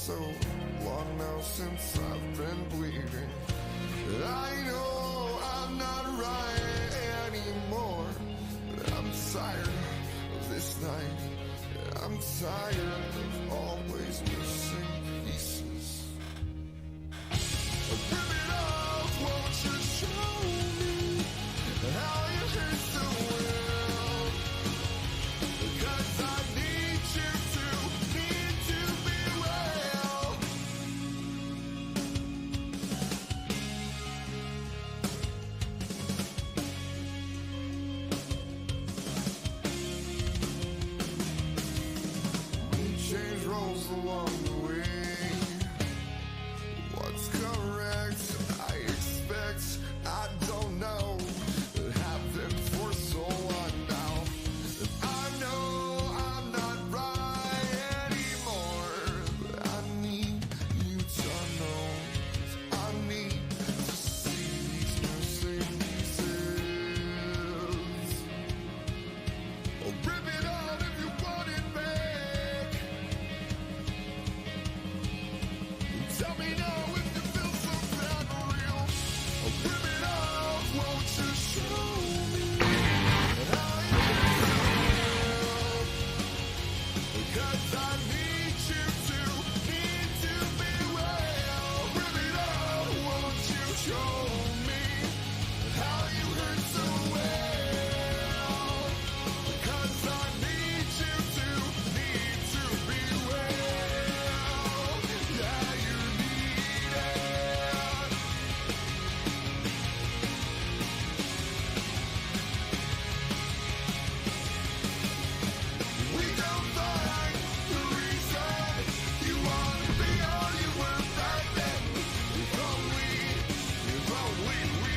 so long now since I've been bleeding. I know I'm not right anymore, but I'm tired of this night. I'm tired of always missing pieces. Rip it off, won't you show me how you hurt so well? 'Cause I need you to be well. We change roles along the way. What's correct? I expect. I don't know. It happened for so long now. I know I'm not right anymore, but I need you to know. I need to see these missing pieces. Oh, rip it out if you want it back. Tell me now if you feel so bad for real. Oh, rip it off, won't you show me how you feel? Because I need you to be well. Rip it off, won't you show me how you hurt so well? Because I need you to be well. Yeah, you need it. We don't find the reason you want to be all you were back then. If only we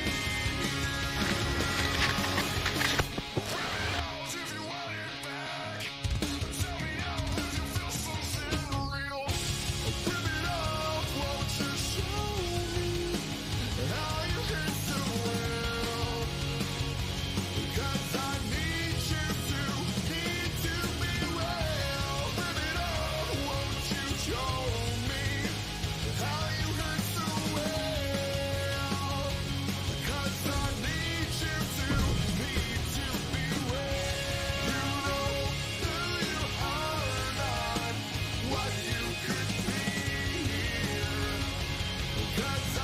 if you want it back. Tell me now if you feel something real. Rip it off, won't you show me how you hurt so well? Because I need you to be well. Rip it off, won't you show me how you hurt so well? Because I need you to be well. You know who you are, not what you could be here. Because I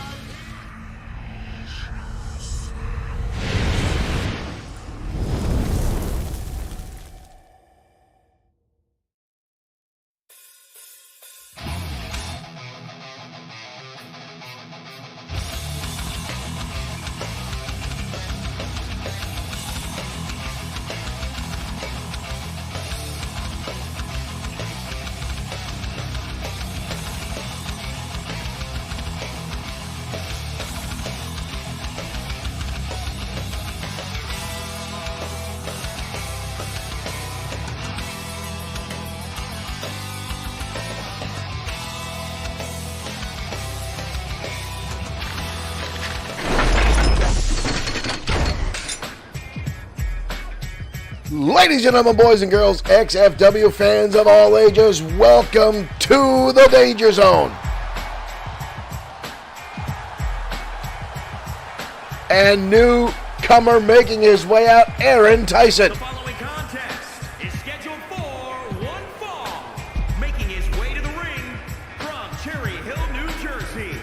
Ladies and gentlemen, boys and girls, XFW fans of all ages, welcome to the Danger Zone. And newcomer making his way out, Aaron Tyson. The following contest is scheduled for one fall. Making his way to the ring from Cherry Hill, New Jersey.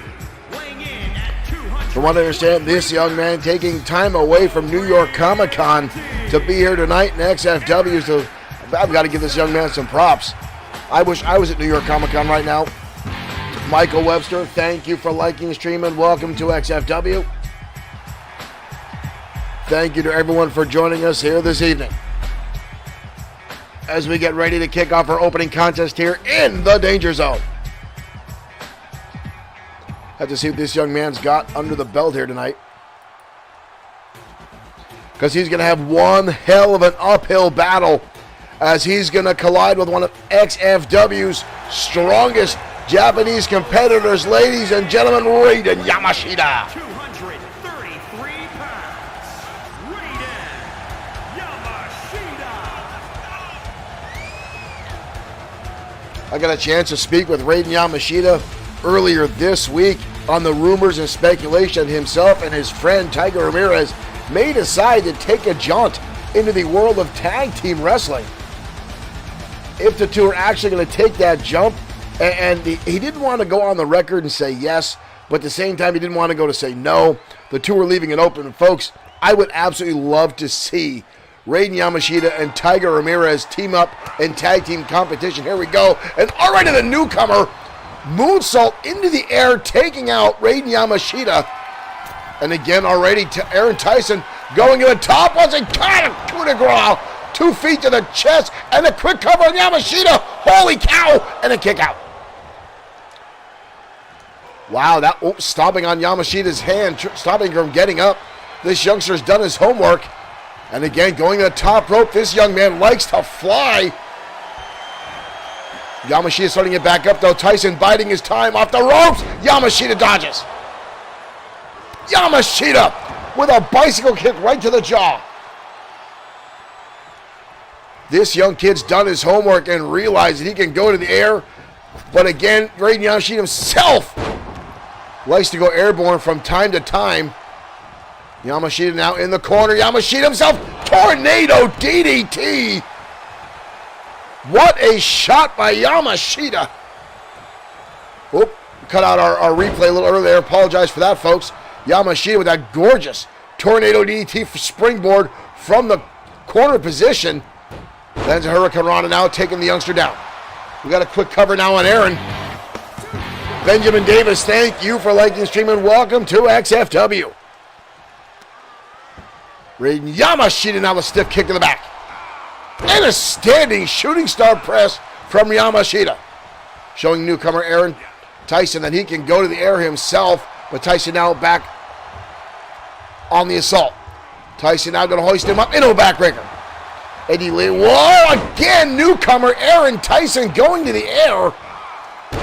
Weighing in at 200. From what I understand, this young man taking time away from New York Comic-Con to be here tonight in XFW, so I've got to give this young man some props. I wish I was at New York Comic-Con right now. Michael Webster, thank you for liking the stream and welcome to XFW. Thank you to everyone for joining us here this evening as we get ready to kick off our opening contest here in the Danger Zone. Have to see what this young man's got under the belt here tonight, because he's going to have one hell of an uphill battle as he's going to collide with one of XFW's strongest Japanese competitors. Ladies and gentlemen, Raiden Yamashita. 233 pounds. Raiden Yamashita. I got a chance to speak with Raiden Yamashita earlier this week on the rumors and speculation himself and his friend Tiger Ramirez may decide to take a jaunt into the world of tag team wrestling. If the two are actually going to take that jump, and he didn't want to go on the record and say yes, but at the same time he didn't want to go to say no. The two are leaving it open. And folks, I would absolutely love to see Raiden Yamashita and Tiger Ramirez team up in tag team competition. Here we go. And already the newcomer, moonsault into the air, taking out Raiden Yamashita. And again, already to Aaron Tyson going to the top. Once again, coup de grace, 2 feet to the chest, and a quick cover on Yamashita. Holy cow! And a kick out. Wow, that stomping on Yamashita's hand, stopping him from getting up. This youngster's done his homework. And again, going to the top rope. This young man likes to fly. Yamashita starting it back up, though. Tyson biding his time off the ropes. Yamashita dodges. Yamashita with a bicycle kick right to the jaw. This young kid's done his homework and realized that he can go to the air. But again, Raiden Yamashita himself likes to go airborne from time to time. Yamashita now in the corner. Yamashita himself, tornado DDT. What a shot by Yamashita. Oop, cut out our replay a little earlier. Apologize for that, folks. Yamashita with that gorgeous tornado DDT for springboard from the corner position. Then Hurricane Rana now taking the youngster down. We got a quick cover now on Aaron. Benjamin Davis, thank you for liking, streaming. Welcome to XFW. Raiden Yamashita now the stiff kick to the back. And a standing shooting star press from Yamashita. Showing newcomer Aaron Tyson that he can go to the air himself. But Tyson now back on the assault. Tyson now going to hoist him up into a backbreaker. Eddie Lee, whoa, again, newcomer Aaron Tyson going to the air.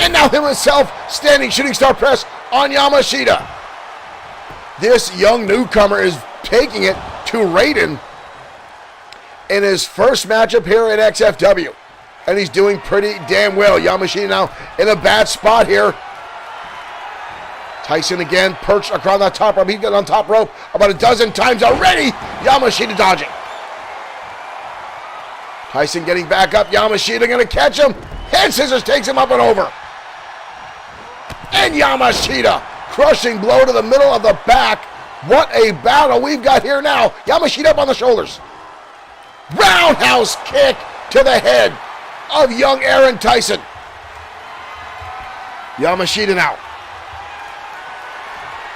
And now himself standing shooting star press on Yamashita. This young newcomer is taking it to Raiden in his first matchup here at XFW. And he's doing pretty damn well. Yamashita now in a bad spot here. Tyson again perched across the top rope. He's got on top rope about a dozen times already. Yamashita dodging. Tyson getting back up. Yamashita going to catch him. Hand scissors takes him up and over. And Yamashita crushing blow to the middle of the back. What a battle we've got here now. Yamashita up on the shoulders. Roundhouse kick to the head of young Aaron Tyson. Yamashita now.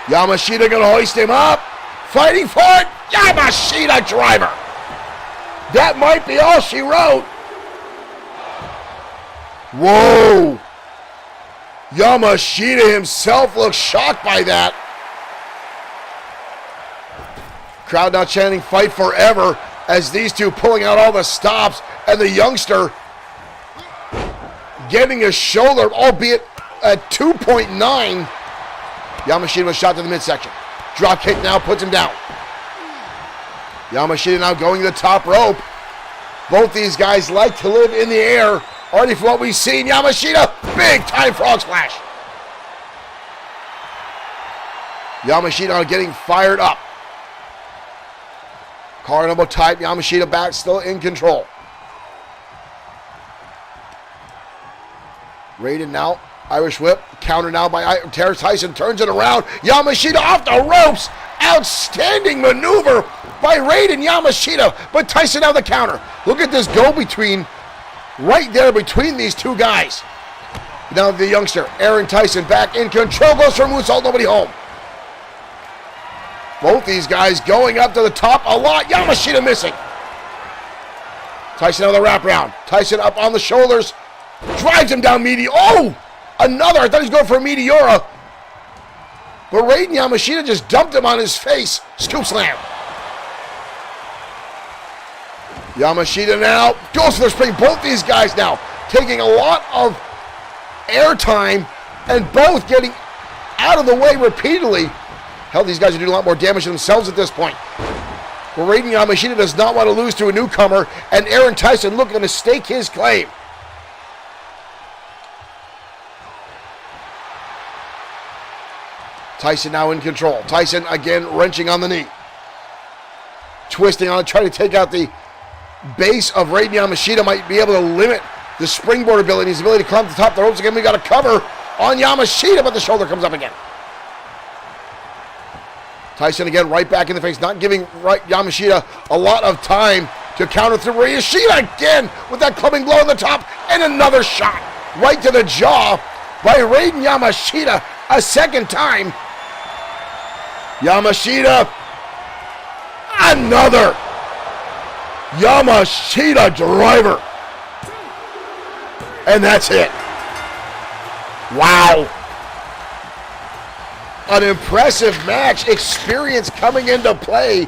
Yamashita going to hoist him up. Fighting for it. Yamashita driver. That might be all she wrote. Whoa. Yamashita himself looks shocked by that. Crowd now chanting fight forever as these two pulling out all the stops and the youngster getting a shoulder, albeit at 2.9. Yamashita was shot to the midsection. Drop kick now puts him down. Yamashita now going to the top rope. Both these guys like to live in the air. Already from what we've seen, Yamashita, big time frog splash. Yamashita now getting fired up. Collar elbow tight, Yamashita back, still in control. Raiden now, Irish whip, counter now by Terrence Tyson, turns it around. Yamashita off the ropes. Outstanding maneuver by Raiden Yamashita, but Tyson now the counter. Look at this go-between right there between these two guys. Now the youngster, Aaron Tyson, back in control, goes for a moonsault, nobody home. Both these guys going up to the top a lot. Yamashita missing. Tyson on the wraparound. Tyson up on the shoulders. Drives him down Oh! Another. I thought he was going for a Meteora. But Raiden Yamashita just dumped him on his face. Scoop slam. Yamashita now goes for the spring. Both these guys now taking a lot of airtime and both getting out of the way repeatedly. Hell, these guys are doing a lot more damage to themselves at this point. But Raiden Yamashita does not want to lose to a newcomer, and Aaron Tyson looking to stake his claim. Tyson now in control. Tyson again wrenching on the knee. Twisting on it, trying to take out the base of Raiden Yamashita. Might be able to limit the springboard ability, his ability to climb to the top of the ropes again. We got a cover on Yamashita, but the shoulder comes up again. Tyson again right back in the face, not giving Yamashita a lot of time to counter through. Yamashita again with that clubbing blow on the top, and another shot right to the jaw by Raiden Yamashita a second time. Yamashita, another Yamashita driver. And that's it. Wow. An impressive match. Experience coming into play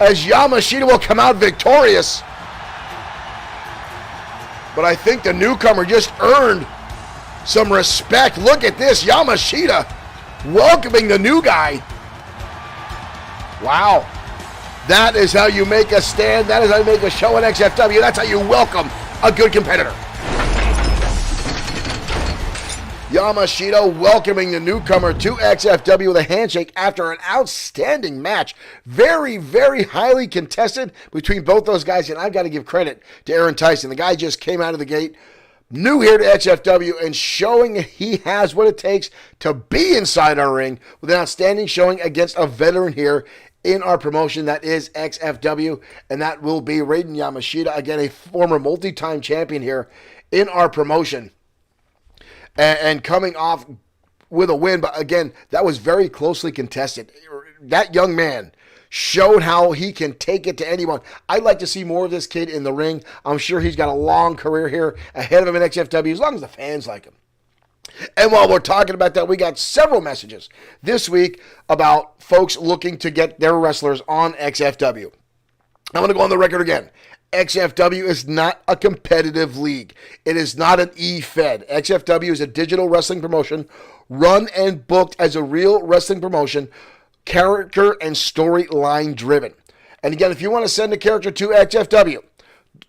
as Yamashita will come out victorious. But I think the newcomer just earned some respect. Look at this. Yamashita welcoming the new guy. Wow. That is how you make a stand. That is how you make a show in XFW. That's how you welcome a good competitor. Yamashita welcoming the newcomer to XFW with a handshake after an outstanding match. Very, very highly contested between both those guys, and I've got to give credit to Aaron Tyson. The guy just came out of the gate, new here to XFW, and showing he has what it takes to be inside our ring with an outstanding showing against a veteran here in our promotion that is XFW, and that will be Raiden Yamashita, again, a former multi-time champion here in our promotion. And coming off with a win, but again, that was very closely contested. That young man showed how he can take it to anyone. I'd like to see more of this kid in the ring. I'm sure he's got a long career here ahead of him in XFW, as long as the fans like him. And while we're talking about that, we got several messages this week about folks looking to get their wrestlers on XFW. I'm going to go on the record again. XFW is not a competitive league. It is not an E-Fed. XFW is a digital wrestling promotion run and booked as a real wrestling promotion, character and storyline driven. And again, if you want to send a character to XFW,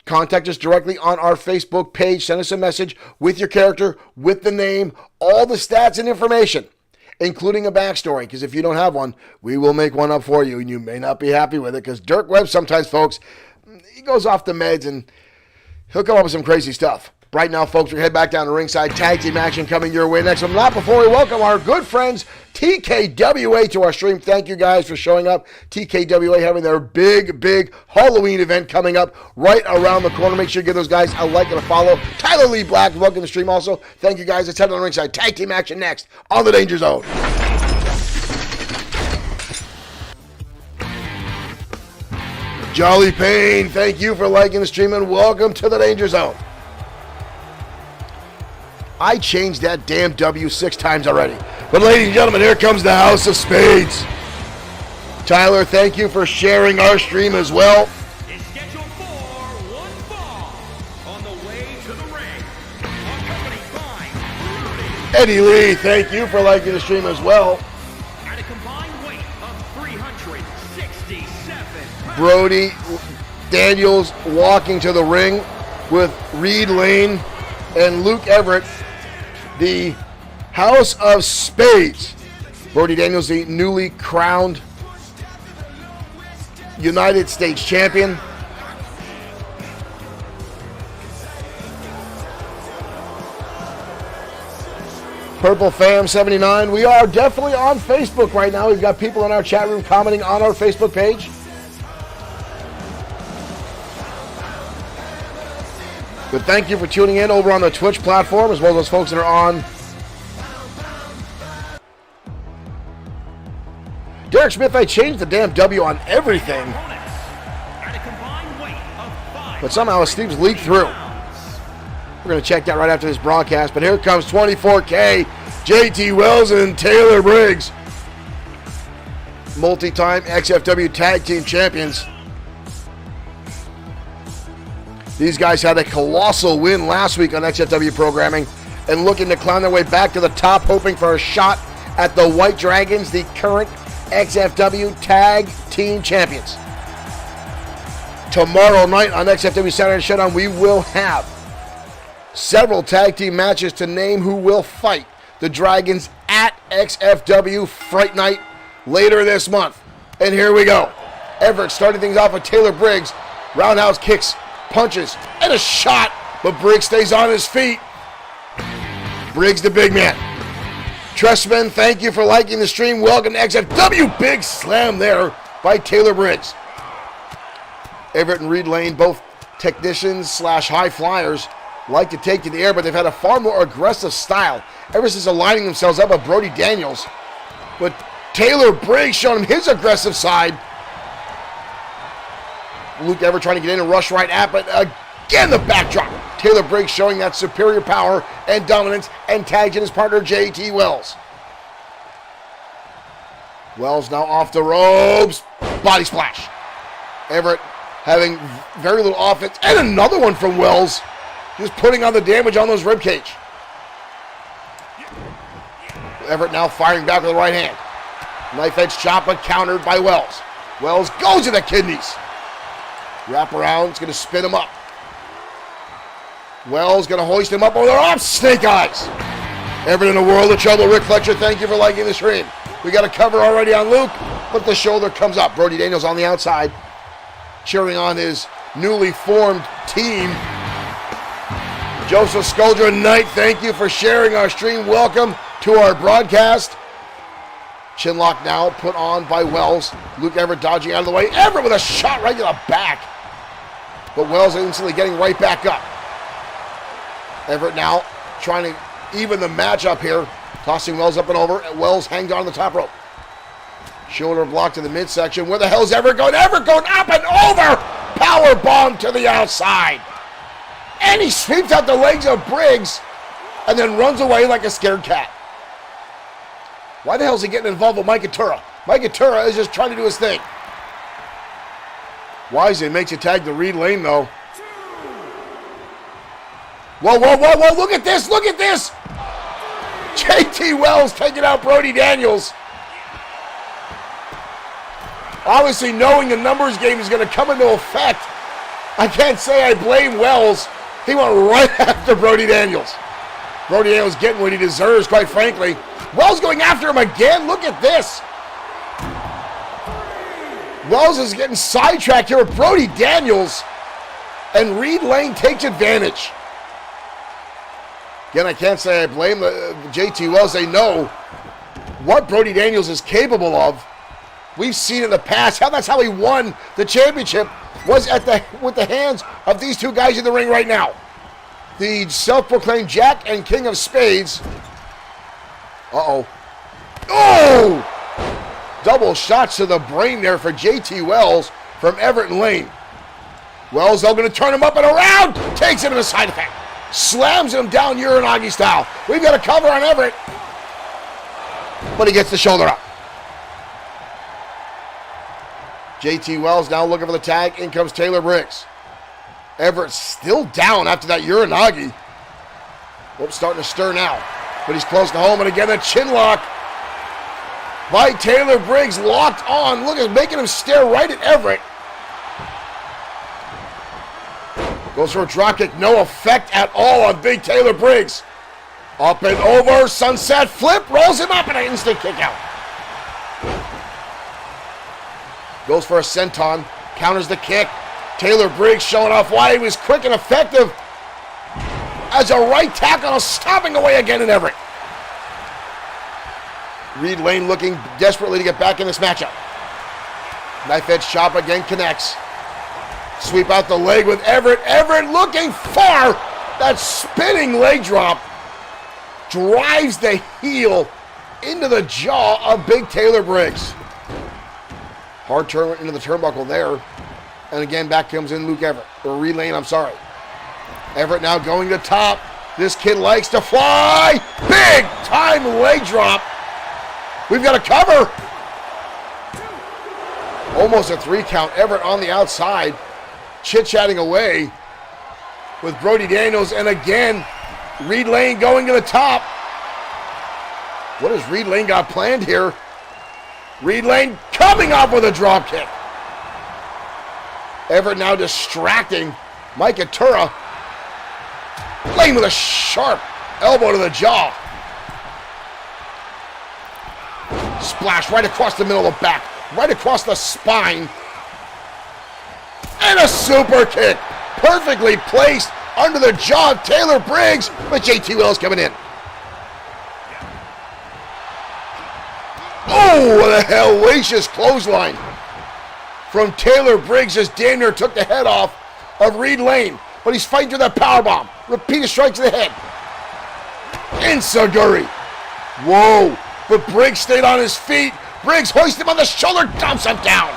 contact us directly on our Facebook page. Send us a message with your character, with the name, all the stats and information, including a backstory, because if you don't have one, we will make one up for you, and you may not be happy with it, because Dirk Webb sometimes, folks, he goes off the meds, and he'll come up with some crazy stuff. Right now, folks, we're head back down to ringside. Tag team action coming your way next. But not before we welcome our good friends, TKWA, to our stream. Thank you guys for showing up. TKWA having their big Halloween event coming up right around the corner. Make sure you give those guys a like and a follow. Tyler Lee Black, welcome to the stream also. Thank you guys. Let's head on the ringside. Tag team action next on the Danger Zone. Jolly Payne, thank you for liking the stream and welcome to the Danger Zone. I changed that damn W 6 times already. But ladies and gentlemen, here comes the House of Spades. Tyler, thank you for sharing our stream as well. Is scheduled for one fall on the way to the ring. Accompanied by Brody. Eddie Lee, thank you for liking the stream as well. At a combined weight of 367 pounds. Brody Daniels walking to the ring with Reed Lane and Luke Everett, the House of Spades. Brody Daniels, the newly crowned United States champion. Purple Fam 79. We are definitely on Facebook right now. We've got people in our chat room commenting on our Facebook page. But thank you for tuning in over on the Twitch platform, as well as those folks that are on. Derek Smith, I changed the damn W on everything. But somehow Steve's leaked through. We're going to check that right after this broadcast. But here comes 24K, JT Wells and Taylor Briggs. Multi-time XFW Tag Team Champions. These guys had a colossal win last week on XFW programming and looking to climb their way back to the top, hoping for a shot at the White Dragons, the current XFW Tag Team Champions. Tomorrow night on XFW Saturday Showdown, we will have several tag team matches to name who will fight the Dragons at XFW Fright Night later this month. And here we go. Everett starting things off with Taylor Briggs. Roundhouse kicks, punches, and a shot, but Briggs stays on his feet. Briggs the big man. Tressman, thank you for liking the stream. Welcome to XFW. Big slam there by Taylor Briggs. Everett and Reed Lane, both technicians / high flyers, like to take to the air, but they've had a far more aggressive style ever since aligning themselves up with Brody Daniels. But Taylor Briggs showing him his aggressive side. Luke Everett trying to get in and rush right at, but again the backdrop. Taylor Briggs showing that superior power and dominance and tagging his partner JT Wells. Wells now off the ropes. Body splash. Everett having very little offense. And another one from Wells. Just putting on the damage on those ribcage. Everett now firing back with the right hand. Knife edge chop, but countered by Wells. Wells goes to the kidneys. Wrap around, it's going to spin him up. Wells going to hoist him up over the arms. Snake eyes. Everett in a world of trouble. Rick Fletcher, thank you for liking the stream. We got a cover already on Luke, but the shoulder comes up. Brody Daniels on the outside, cheering on his newly formed team. Joseph Scoldra Knight, thank you for sharing our stream. Welcome to our broadcast. Chinlock now put on by Wells. Luke Everett dodging out of the way. Everett with a shot right to the back. But Wells instantly getting right back up. Everett now trying to even the match up here. Tossing Wells up and over. Wells hangs on the top rope. Shoulder block to the midsection. Where the hell's Everett going? Everett going up and over. Power bomb to the outside. And he sweeps out the legs of Briggs and then runs away like a scared cat. Why the hell is he getting involved with Mike Atura? Mike Atura is just trying to do his thing. Wisely makes you tag the Reed Lane, though. Whoa, whoa, whoa, whoa, look at this, look at this! JT Wells taking out Brody Daniels. Obviously knowing the numbers game is going to come into effect, I can't say I blame Wells. He went right after Brody Daniels. Brody Daniels getting what he deserves, quite frankly. Wells going after him again. Look at this. Wells is getting sidetracked here with Brody Daniels, and Reed Lane takes advantage. Again, I can't say I blame JT Wells. They know what Brody Daniels is capable of. We've seen in the past how that's how he won the championship, was with the hands of these two guys in the ring right now. The self-proclaimed Jack and King of Spades. Uh-oh. Oh! Double shots to the brain there for JT Wells from Everett and Lane. Wells, though, going to turn him up and around. Takes him in a side effect. Slams him down Uranagi style. We've got a cover on Everett. But he gets the shoulder up. JT Wells now looking for the tag. In comes Taylor Briggs. Everett still down after that Uranagi. Oops, starting to stir now. But he's close to home. And again, the chin lock by Taylor Briggs locked on. Look at making him stare right at Everett. Goes for a dropkick. No effect at all on big Taylor Briggs. Up and over. Sunset flip. Rolls him up and an instant kick out. Goes for a senton. Counters the kick. Taylor Briggs showing off why he was quick and effective as a right tackle, stopping away again in Everett. Reed Lane looking desperately to get back in this matchup. Knife edge chop again connects. Sweep out the leg with Everett. Everett looking far. That spinning leg drop drives the heel into the jaw of big Taylor Briggs. Hard turn into the turnbuckle there. And again, back comes in Luke Everett. Or Reed Lane, I'm sorry. Everett now going to top. This kid likes to fly. Big time leg drop. We've got a cover. Almost a 3 count. Everett on the outside. Chit-chatting away with Brody Daniels. And again, Reed Lane going to the top. What has Reed Lane got planned here? Reed Lane coming up with a drop kick. Everett now distracting Mike Atura. Lane with a sharp elbow to the jaw. Splash right across the middle of the back, right across the spine. And a super kick. Perfectly placed under the jaw of Taylor Briggs, but JT Wells coming in. Oh, what a hellacious clothesline from Taylor Briggs as damn near took the head off of Reed Lane, but he's fighting through that powerbomb. Repeated strikes to the head. Enziguri. Whoa, but Briggs stayed on his feet. Briggs hoists him on the shoulder, dumps him down.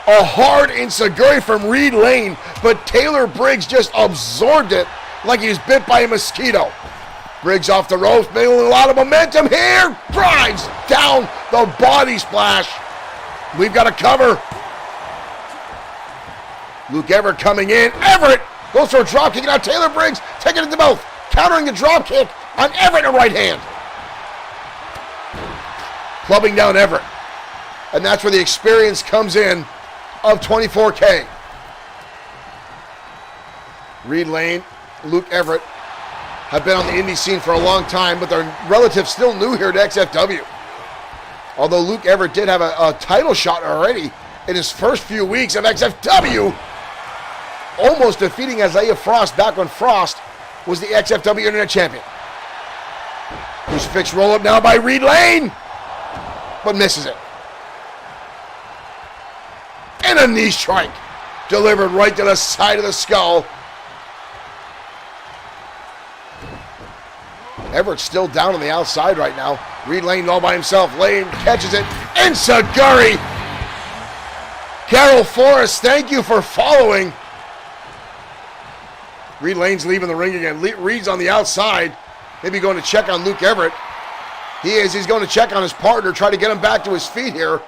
A hard enziguri from Reed Lane, but Taylor Briggs just absorbed it like he was bit by a mosquito. Briggs off the ropes, building a lot of momentum here. Drives down the body splash. We've got a cover. Luke Everett coming in. Everett goes for a drop kick. Now Taylor Briggs taking it to both. Countering the drop kick on Everett in the right hand. Clubbing down Everett. And that's where the experience comes in of 24K. Reed Lane, Luke Everett have been on the indie scene for a long time, but they're relative still new here to XFW. Although Luke Everett did have a title shot already in his first few weeks of XFW, almost defeating Isaiah Frost back when Frost was the XFW Internet Champion. Crucifix roll up now by Reed Lane, but misses it. And a knee strike delivered right to the side of the skull. Everett's still down on the outside right now. Reed Lane all by himself. Lane catches it. Enziguri. Carol Forrest, thank you for following. Reed Lane's leaving the ring again. Reed's on the outside. Maybe going to check on Luke Everett. He is. He's going to check on his partner, try to get him back to his feet here.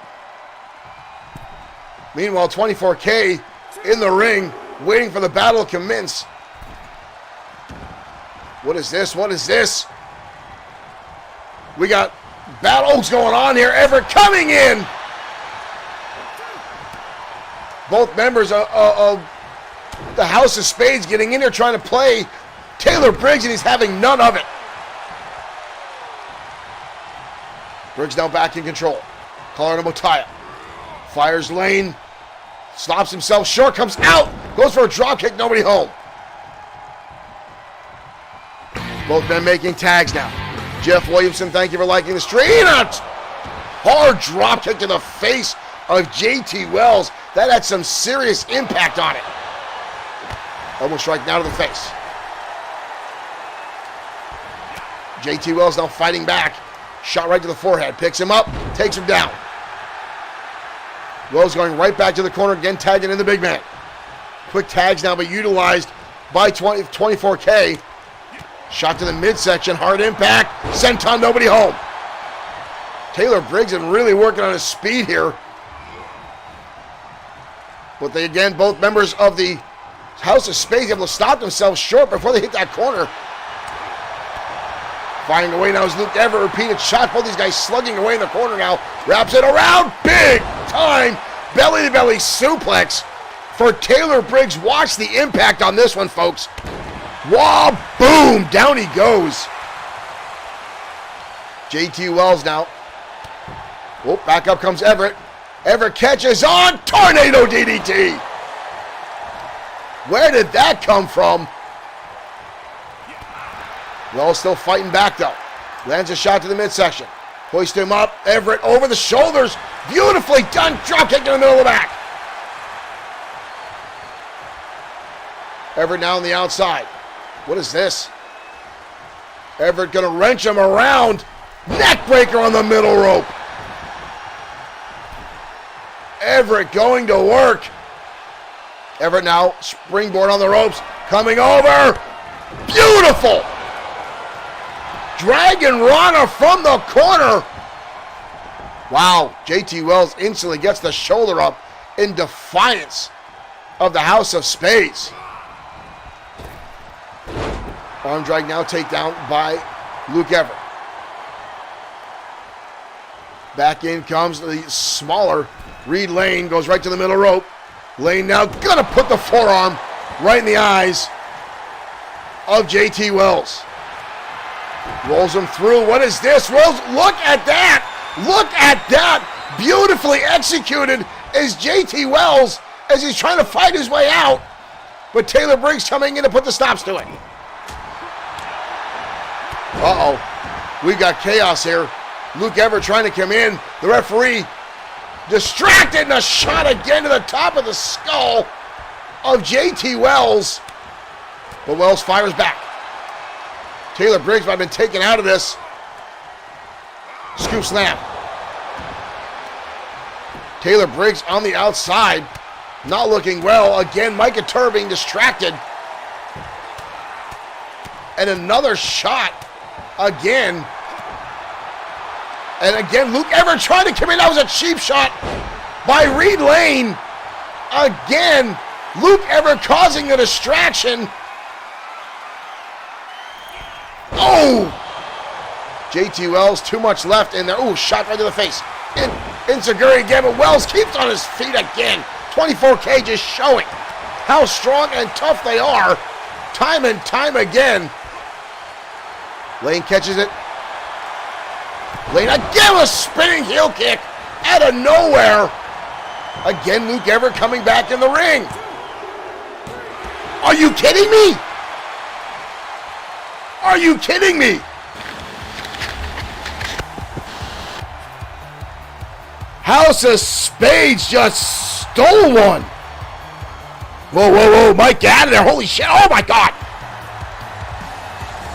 Meanwhile, 24K in the ring, waiting for the battle to commence. What is this? What is this? We got battles going on here. Everett coming in. Both members of the House of Spades getting in here trying to play Taylor Briggs, and he's having none of it. Briggs now back in control. Calling him Motaya. Fires Lane. Stops himself short. Comes out. Goes for a drop kick. Nobody home. Both men making tags now. Jeff Williamson, thank you for liking the stream. Hard drop kick to the face of JT Wells. That had some serious impact on it. Almost strike now to the face. JT Wells now fighting back. Shot right to the forehead. Picks him up. Takes him down. Wells going right back to the corner. Again tagging in the big man. Quick tags now but utilized by 24K. Shot to the midsection. Hard impact. Senton, nobody home. Taylor Briggs is really working on his speed here. But they, again, both members of the House of Spades able to stop themselves short before they hit that corner. Flying away now is Luke Everett. Repeated shot. Both these guys slugging away in the corner now. Wraps it around. Big time belly-to-belly suplex for Taylor Briggs. Watch the impact on this one, folks. Wah, boom. Down he goes. JT Wells now. Whoop, back up comes Everett. Everett catches on. Tornado DDT. Where did that come from? Wells still fighting back though. Lands a shot to the midsection. Hoist him up. Everett over the shoulders. Beautifully done. Drop kick in the middle of the back. Everett now on the outside. What is this? Everett gonna wrench him around. Neck breaker on the middle rope. Everett going to work. Everett now springboard on the ropes. Coming over. Beautiful. Dragon Rana from the corner. Wow. JT Wells instantly gets the shoulder up in defiance of the House of Spades. Arm drag now takedown by Luke Everett. Back in comes the smaller Reed Lane. Goes right to the middle rope. Lane now gonna put the forearm right in the eyes of JT Wells. Rolls him through. What is this? Wells, look at that. Look at that. Beautifully executed is JT Wells as he's trying to fight his way out. But Taylor Briggs coming in to put the stops to it. Uh-oh. We've got chaos here. Luke Everett trying to come in. The referee distracted, and a shot again to the top of the skull of JT Wells. But Wells fires back. Taylor Briggs might have been taken out of this. Scoop slam. Taylor Briggs on the outside. Not looking well. Again, Micah Turr being distracted. And another shot again. And again, Luke Everett trying to come in. That was a cheap shot by Reed Lane. Again, Luke Everett causing a distraction. Oh! JT Wells, too much left in there. Oh, shot right to the face. Insaguri again, but Wells keeps on his feet again. 24K just showing how strong and tough they are time and time again. Lane catches it. Lane again with a spinning heel kick out of nowhere. Again, Luke Everett coming back in the ring. Are you kidding me? Are you kidding me? House of Spades just stole one. Whoa, whoa, whoa. Mike, get out of there. Holy shit. Oh, my God.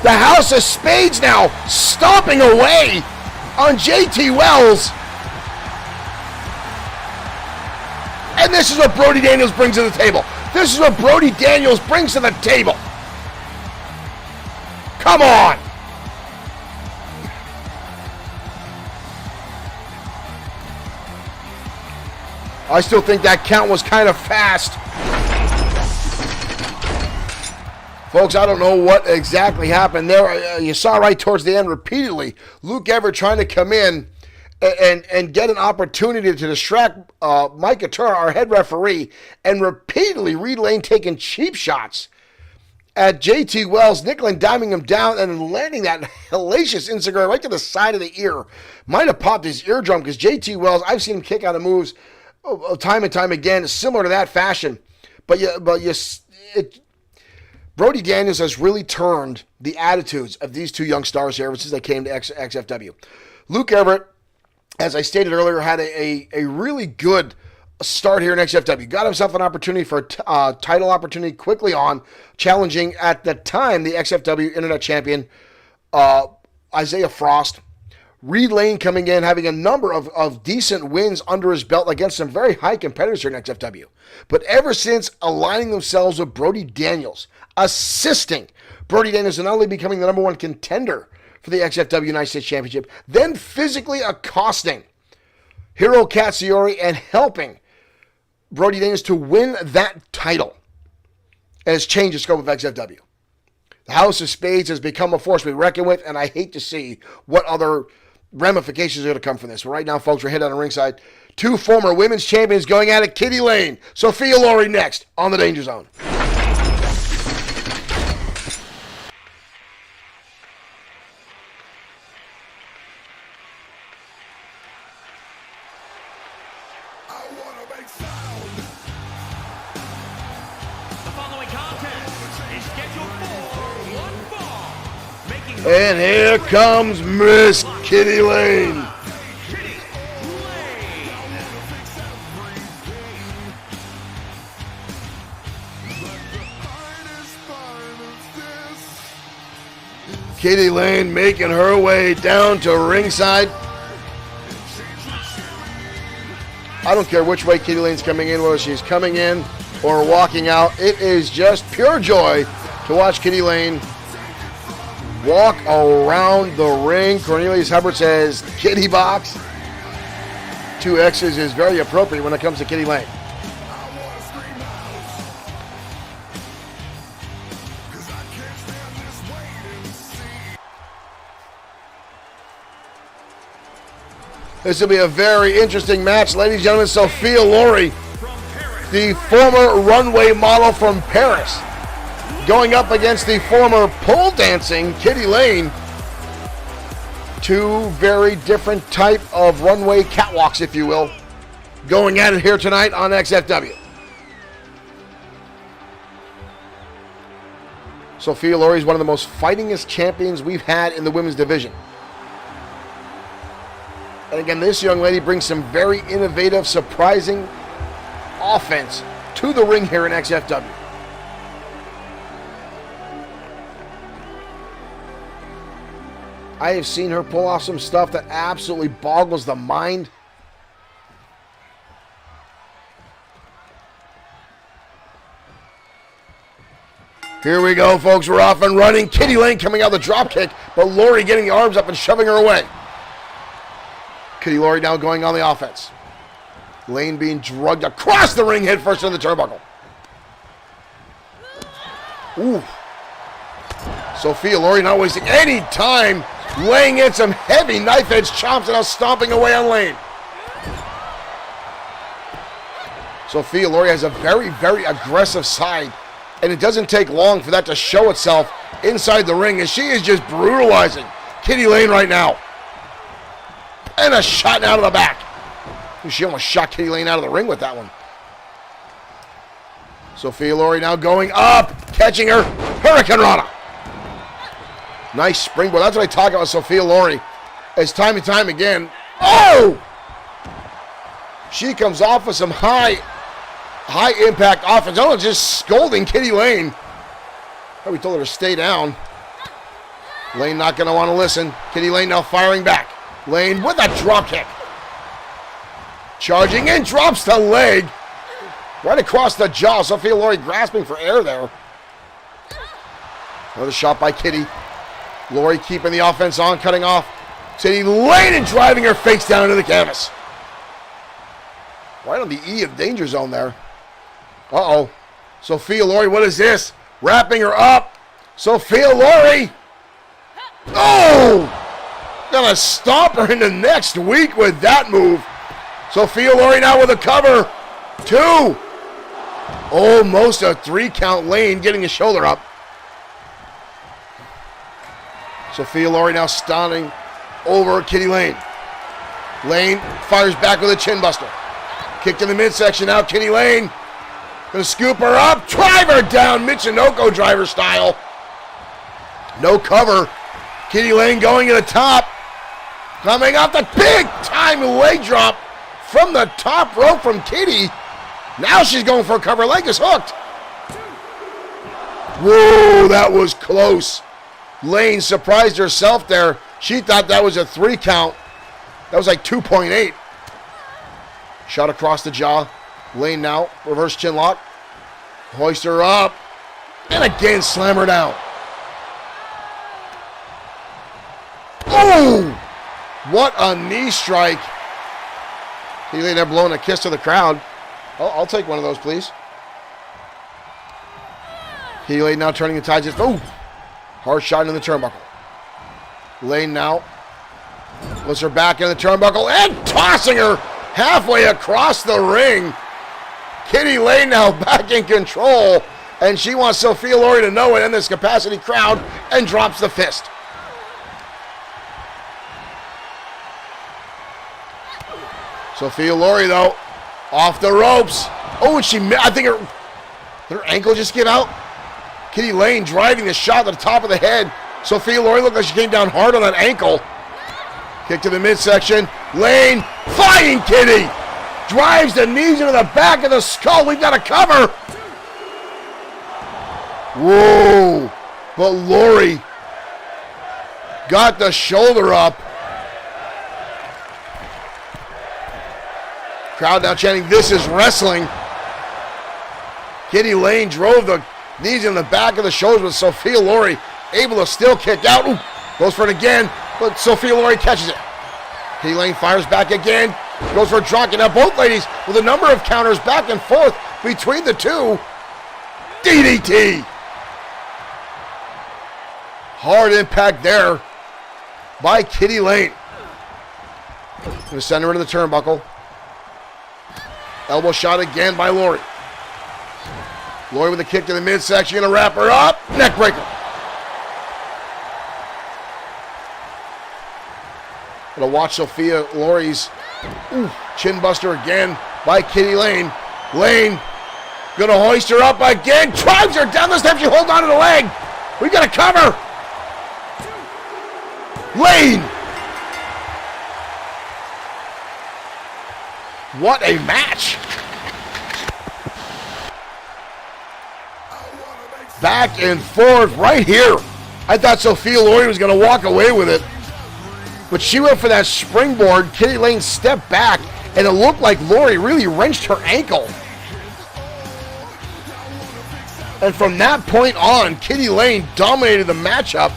The House of Spades now stomping away on JT Wells. And this is what Brody Daniels brings to the table. This is what Brody Daniels brings to the table. Come on. I still think that count was kind of fast. Folks, I don't know what exactly happened there. You saw right towards the end repeatedly, Luke Everett trying to come in and get an opportunity to distract Micah Turr, our head referee, and repeatedly Reed Lane taking cheap shots at JT Wells, nickel and diming him down and landing that hellacious insecure right to the side of the ear. Might have popped his eardrum because JT Wells, I've seen him kick out of moves time and time again, similar to that fashion. Brody Daniels has really turned the attitudes of these two young stars here since they came to XFW. Luke Everett, as I stated earlier, had a really good start here in XFW. Got himself an opportunity for a title opportunity quickly on, challenging at the time the XFW Internet Champion, Isaiah Frost. Reed Lane coming in, having a number of decent wins under his belt against some very high competitors here in XFW. But ever since aligning themselves with Brody Daniels, assisting Brody Daniels in not only becoming the number one contender for the XFW United States Championship, then physically accosting Hiro Katsuyori and helping Brody Daniels to win that title, and has changed the scope of XFW. The House of Spades has become a force to be reckoned with, and I hate to see what other ramifications are going to come from this. But right now, folks, we're headed on the ringside. Two former women's champions going at it. Kitty Lane, Sophia Laurie next on the Danger Zone. And here comes Miss Kitty Lane. Kitty Lane making her way down to ringside. I don't care which way Kitty Lane's coming in, whether she's coming in or walking out. It is just pure joy to watch Kitty Lane walk around the ring. Cornelius Hubbard says Kitty Box. 2 X's is very appropriate when it comes to Kitty Lane. This will be a very interesting match, ladies and gentlemen. Sophia Laurie, the former runway model from Paris, going up against the former pole dancing Kitty Lane. Two very different type of runway catwalks, if you will, going at it here tonight on XFW. Sophia Lorie is one of the most fightingest champions we've had in the women's division. And again, this young lady brings some very innovative, surprising offense to the ring here in XFW. I have seen her pull off some stuff that absolutely boggles the mind. Here we go, folks. We're off and running. Kitty Lane coming out of the drop kick, but Lorie getting the arms up and shoving her away. Kitty Lorie now going on the offense. Lane being drugged across the ring, head first into the turnbuckle. Ooh. Sophia Lorie not wasting any time, laying in some heavy knife edge chops and now stomping away on Lane. Sophia Lorie has a very, very aggressive side, and it doesn't take long for that to show itself inside the ring, and she is just brutalizing Kitty Lane right now. And a shot out of the back. She almost shot Kitty Lane out of the ring with that one. Sophia Lorie now going up, catching her. Hurricane Rana. Nice springboard. That's what I talk about Sophia Lorie. As time and time again. Oh! She comes off with some high impact offense. Oh, just scolding Kitty Lane. Oh, we told her to stay down. Lane not going to want to listen. Kitty Lane now firing back. Lane with a drop kick. Charging in, drops the leg. Right across the jaw. Sophia Lorie grasping for air there. Another shot by Kitty. Lorie keeping the offense on, cutting off. Kitty Lane and driving her face down into the canvas. Right on the E of Danger Zone there. Uh-oh. Sophia Lorie, what is this? Wrapping her up. Sophia Lorie. Oh! Gonna stomp her into next week with that move. Sophia Lorie now with a cover. 2. Almost a 3 count. Lane getting his shoulder up. Sophia Lorie now stunning over Kitty Lane. Lane fires back with a chin buster. Kick to the midsection now. Kitty Lane gonna scoop her up. Drive her down. Michinoku driver style. No cover. Kitty Lane going to the top. Coming off the big time leg drop from the top rope from Kitty. Now she's going for a cover. Leg is hooked. Whoa, that was close. Lane surprised herself there. She thought that was a 3 count. That was like 2.8. Shot across the jaw. Lane now, reverse chin lock. Hoist her up. And again, slam her down. Oh! What a knee strike. Kitty Lane there blowing a kiss to the crowd. I'll take one of those, please. Kitty Lane now turning the tide. Just, oh! Hard shot in the turnbuckle. Lane now puts her back in the turnbuckle and tossing her halfway across the ring. Kitty Lane now back in control, and she wants Sophia Lorie to know it in this capacity crowd and drops the fist. Sophia Lorie, though, off the ropes. Oh, and I think her ankle just gave out. Kitty Lane driving the shot to the top of the head. Sophia Lorie looked like she came down hard on that ankle. Kick to the midsection. Lane fighting Kitty. Drives the knees into the back of the skull. We've got a cover. Whoa. But Lorie got the shoulder up. Crowd now chanting, "This is wrestling." Kitty Lane drove the knees in the back of the shoulders with Sophia Lorie able to still kick out. Ooh, goes for it again, but Sophia Lorie catches it. Kitty Lane fires back again, goes for a drop kick. Now both ladies with a number of counters back and forth between the two. DDT. Hard impact there by Kitty Lane. Gonna send her into the turnbuckle. Elbow shot again by Lorie. Lorie with a kick to the midsection, gonna wrap her up. Neck breaker. Gonna watch Sophia Lori's chin buster again by Kitty Lane. Lane gonna hoist her up again. Drives her down the steps. She holds on to the leg. We got to cover. Lane. What a match. Back and forth right here. I thought Sophia Lori was going to walk away with it. But she went for that springboard. Kitty Lane stepped back, and it looked like Lori really wrenched her ankle. And from that point on, Kitty Lane dominated the matchup.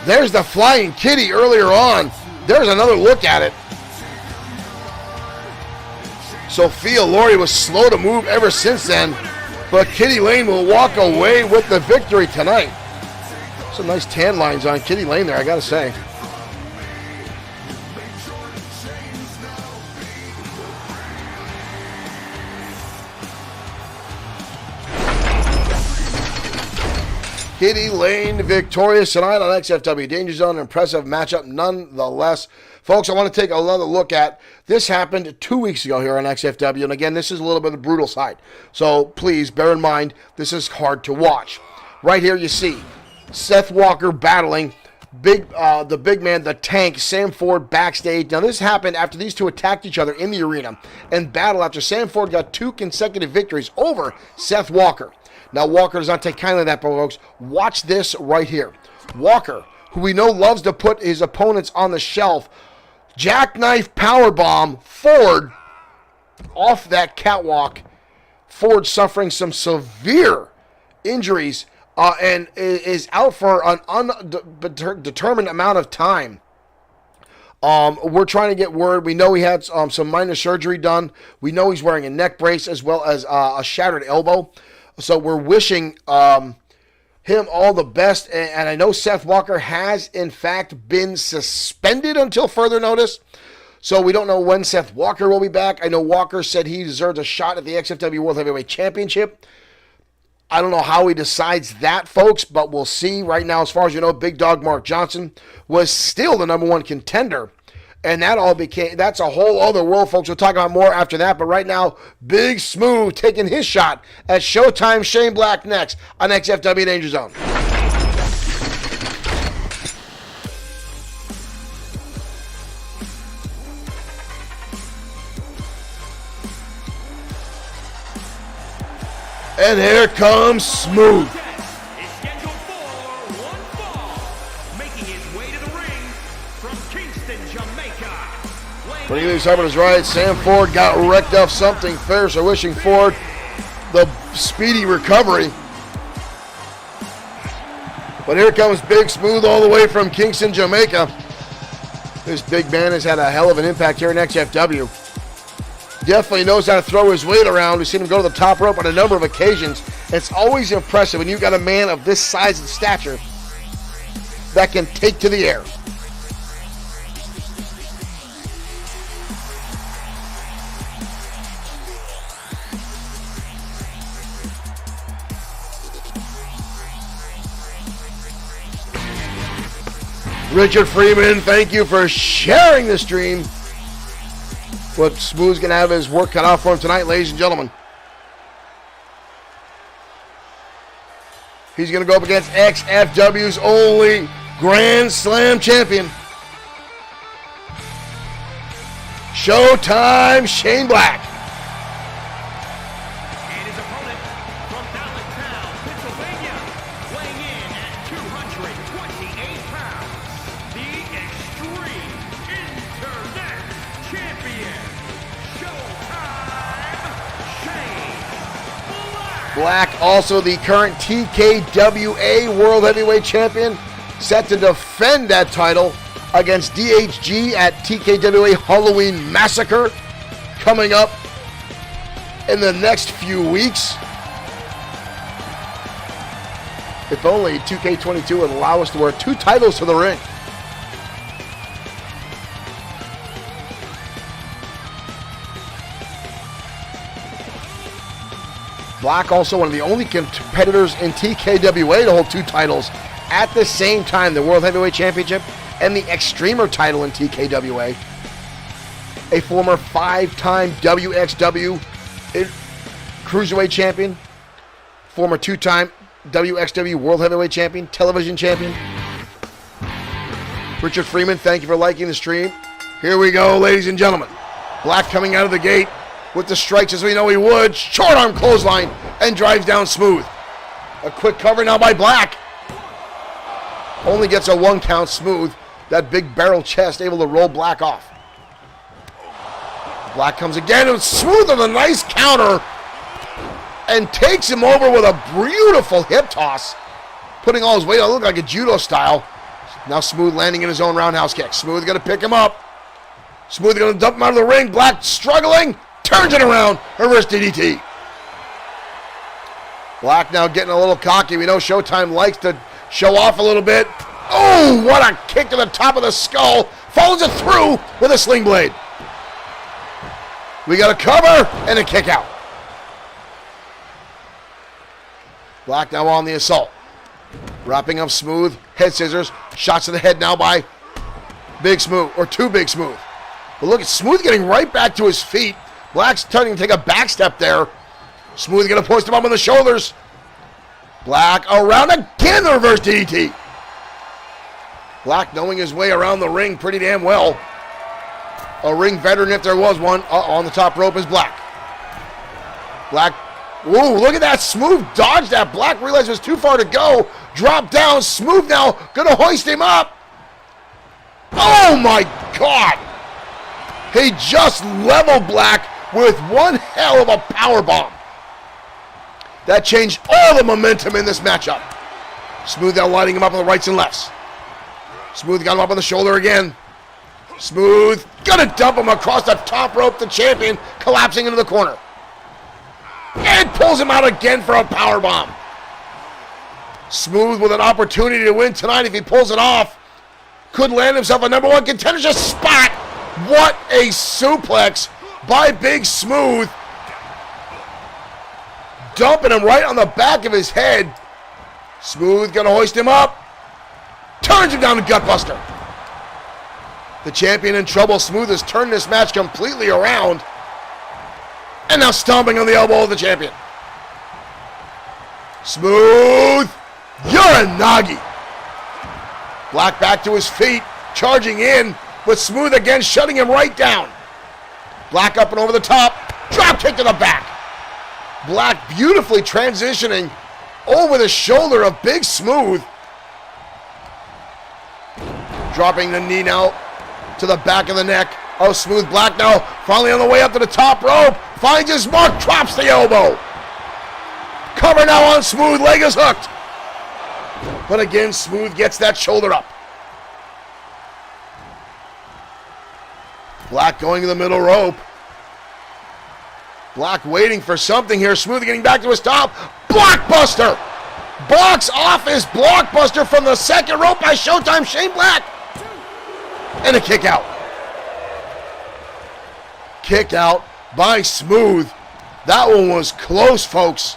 There's the flying kitty earlier on. There's another look at it. Sophia Lori was slow to move ever since then, but Kitty Lane will walk away with the victory tonight. Some nice tan lines on Kitty Lane there, I gotta say. Kitty Lane victorious tonight on XFW Danger Zone. Impressive matchup nonetheless. Folks, I want to take another look at this. Happened 2 weeks ago here on XFW. And again, this is a little bit of the brutal side. So please bear in mind, this is hard to watch. Right here you see Seth Walker battling the big man, the tank, Sam Ford backstage. Now this happened after these two attacked each other in the arena and battled after Sam Ford got 2 consecutive victories over Seth Walker. Now, Walker does not take kindly to that, folks. Watch this right here. Walker, who we know loves to put his opponents on the shelf, jackknife powerbomb Ford off that catwalk. Ford suffering some severe injuries and is out for an undetermined amount of time. We're trying to get word. We know he had some minor surgery done. We know he's wearing a neck brace as well as a shattered elbow. So we're wishing him all the best. And I know Seth Walker has, in fact, been suspended until further notice. So we don't know when Seth Walker will be back. I know Walker said he deserves a shot at the XFW World Heavyweight Championship. I don't know how he decides that, folks, but we'll see. Right now, as far as you know, Big Dog Mark Johnson was still the #1 contender. And that's a whole other world, folks. We'll talk about more after that. But right now, Big Smooth taking his shot at Showtime Shane Black next on XFW Danger Zone. And here comes Smooth. Is scheduled for one fall, making his way to the ring from Kingston, Jamaica. Bringing these up on his right, Sam Ford got wrecked off something fair, so wishing Ford the speedy recovery. But here comes Big Smooth all the way from Kingston, Jamaica. This big man has had a hell of an impact here in XFW. Definitely knows how to throw his weight around. We've seen him go to the top rope on a number of occasions. It's always impressive when you've got a man of this size and stature that can take to the air. Richard Freeman, thank you for sharing the stream. What Smooth's going to have his work cut out for him tonight, ladies and gentlemen. He's going to go up against XFW's only Grand Slam champion, Showtime Shane Black. And his opponent from Allentown, Pennsylvania, weighing in at 228 pounds, the Extreme Internet Champion, Showtime Shane Black. Black, also the current TKWA World Heavyweight Champion, set to defend that title against DHG at TKWA Halloween Massacre coming up in the next few weeks. If only 2K22 would allow us to wear 2 titles to the ring. Black also one of the only competitors in TKWA to hold 2 titles at the same time, the World Heavyweight Championship and the Extremer title in TKWA. A former 5-time WXW Cruiserweight Champion. Former 2-time WXW World Heavyweight Champion. Television Champion. Richard Freeman, thank you for liking the stream. Here we go, ladies and gentlemen. Black coming out of the gate with the strikes as we know he would. Short arm clothesline and drives down Smooth. A quick cover now by Black. Only gets a 1 count. Smooth. That big barrel chest able to roll Black off. Black comes again and Smooth with a nice counter and takes him over with a beautiful hip toss. Putting all his weight on, look like a judo style. Now Smooth landing in his own roundhouse kick. Smooth going to pick him up. Smooth going to dump him out of the ring. Black struggling. Turns it around. Reverse DDT. Black now getting a little cocky. We know Showtime likes to show off a little bit. Oh, what a kick to the top of the skull. Follows it through with a sling blade. We got a cover and a kick out. Black now on the assault. Wrapping up Smooth. Head scissors. Shots to the head now by Big Smooth, or Too Big Smooth. But look at Smooth getting right back to his feet. Black's starting to take a back step there. Smooth going to hoist him up on the shoulders. Black around again, the reverse DDT. Black knowing his way around the ring pretty damn well. A ring veteran if there was one. On the top rope is Black. Black, whoa, look at that. Smooth dodged that. Black realized it was too far to go. Drop down. Smooth now going to hoist him up. Oh my God. He just leveled Black with one hell of a power bomb. That changed all the momentum in this matchup. Smooth now lining him up on the rights and lefts. Smooth got him up on the shoulder again. Smooth gonna dump him across the top rope. The champion collapsing into the corner. And pulls him out again for a power bomb. Smooth with an opportunity to win tonight if he pulls it off. Could land himself a #1 contendership spot. What a suplex by Big Smooth. Dumping him right on the back of his head. Smooth gonna hoist him up. Turns him down to Gutbuster. The champion in trouble. Smooth has turned this match completely around. And now stomping on the elbow of the champion. Smooth. Uranagi. Black back to his feet. Charging in. But Smooth again shutting him right down. Black up and over the top. Drop kick to the back. Black beautifully transitioning over the shoulder of Big Smooth. Dropping the knee now to the back of the neck. Oh, Smooth. Black now finally on the way up to the top rope. Finds his mark. Drops the elbow. Cover now on Smooth. Leg is hooked. But again, Smooth gets that shoulder up. Black going to the middle rope. Black waiting for something here. Smooth getting back to his top. Blockbuster! Blocks off his blockbuster from the second rope by Showtime Shane Black. And a kick out. Kick out by Smooth. That one was close, folks.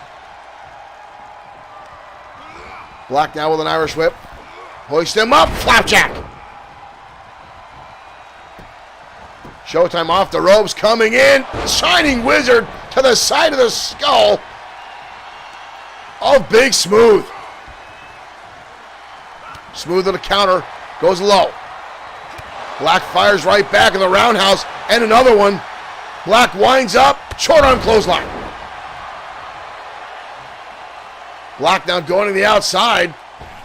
Black now with an Irish whip. Hoist him up. Flapjack. Showtime off the ropes, coming in. Shining Wizard to the side of the skull of Big Smooth. Smooth to the counter, goes low. Black fires right back in the roundhouse, and another one. Black winds up, short arm clothesline. Black now going to the outside.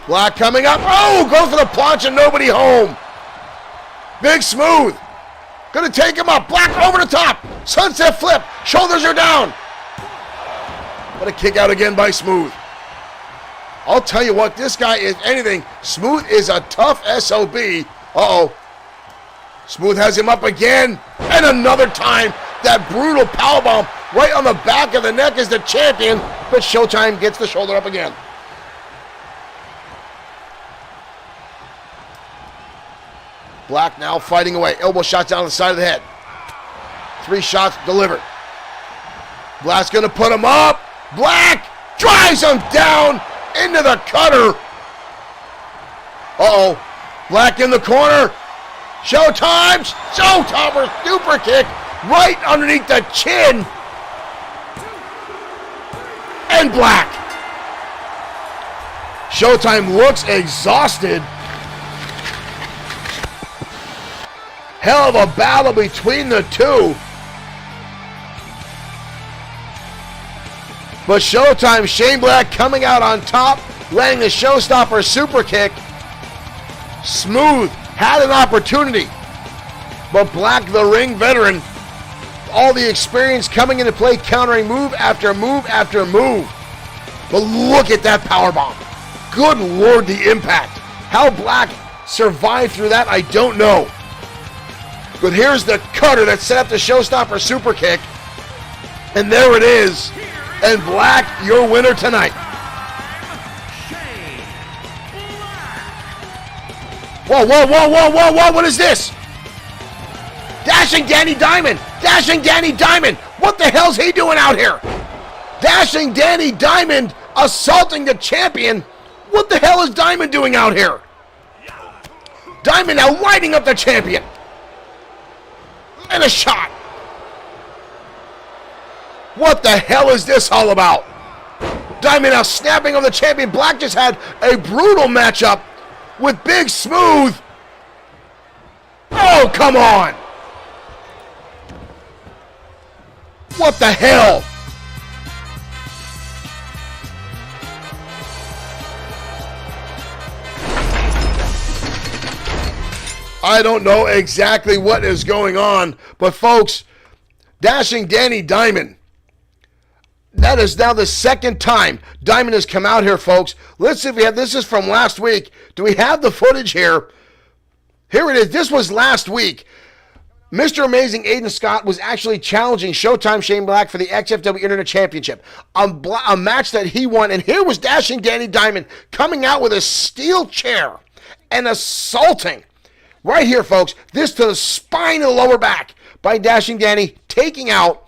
Black coming up. Oh, goes for the plancha, nobody home. Big Smooth. Gonna take him up. Black over the top. Sunset flip. Shoulders are down. What a kick out again by Smooth. I'll tell you what, this guy is anything. Smooth is a tough SOB. Uh-oh. Smooth has him up again. And another time. That brutal powerbomb right on the back of the neck as the champion. But Showtime gets the shoulder up again. Black now fighting away. Elbow shots down the side of the head. 3 shots delivered. Black's going to put him up. Black drives him down into the cutter. Uh-oh. Black in the corner. Showtime! Showtime! Super kick right underneath the chin. And Black. Showtime looks exhausted. Hell of a battle between the two. But Showtime, Shane Black coming out on top, landing the showstopper super kick. Smooth, had an opportunity. But Black, the ring veteran, all the experience coming into play, countering move after move after move. But look at that powerbomb. Good Lord, the impact. How Black survived through that, I don't know. But here's the cutter that set up the showstopper super kick. And there it is. And Black, your winner tonight. Whoa, whoa, whoa, whoa, whoa, whoa, what is this? Dashing Danny Diamond! Dashing Danny Diamond! What the hell's he doing out here? Dashing Danny Diamond assaulting the champion. What the hell is Diamond doing out here? Diamond now lighting up the champion. And a shot. What the hell is this all about? Diamond now snapping on the champion. Black just had a brutal matchup with Big Smooth. Oh, come on. What the hell? I don't know exactly what is going on, but folks, Dashing Danny Diamond, that is now the second time Diamond has come out here, folks. Let's see if we have, this is from last week. Do we have the footage here? Here it is. This was last week. Mr. Amazing Aiden Scott was actually challenging Showtime Shane Black for the XFW Internet Championship. A match that he won. And here was Dashing Danny Diamond coming out with a steel chair and assaulting. Right here, folks. This to the spine of the lower back by Dashing Danny, taking out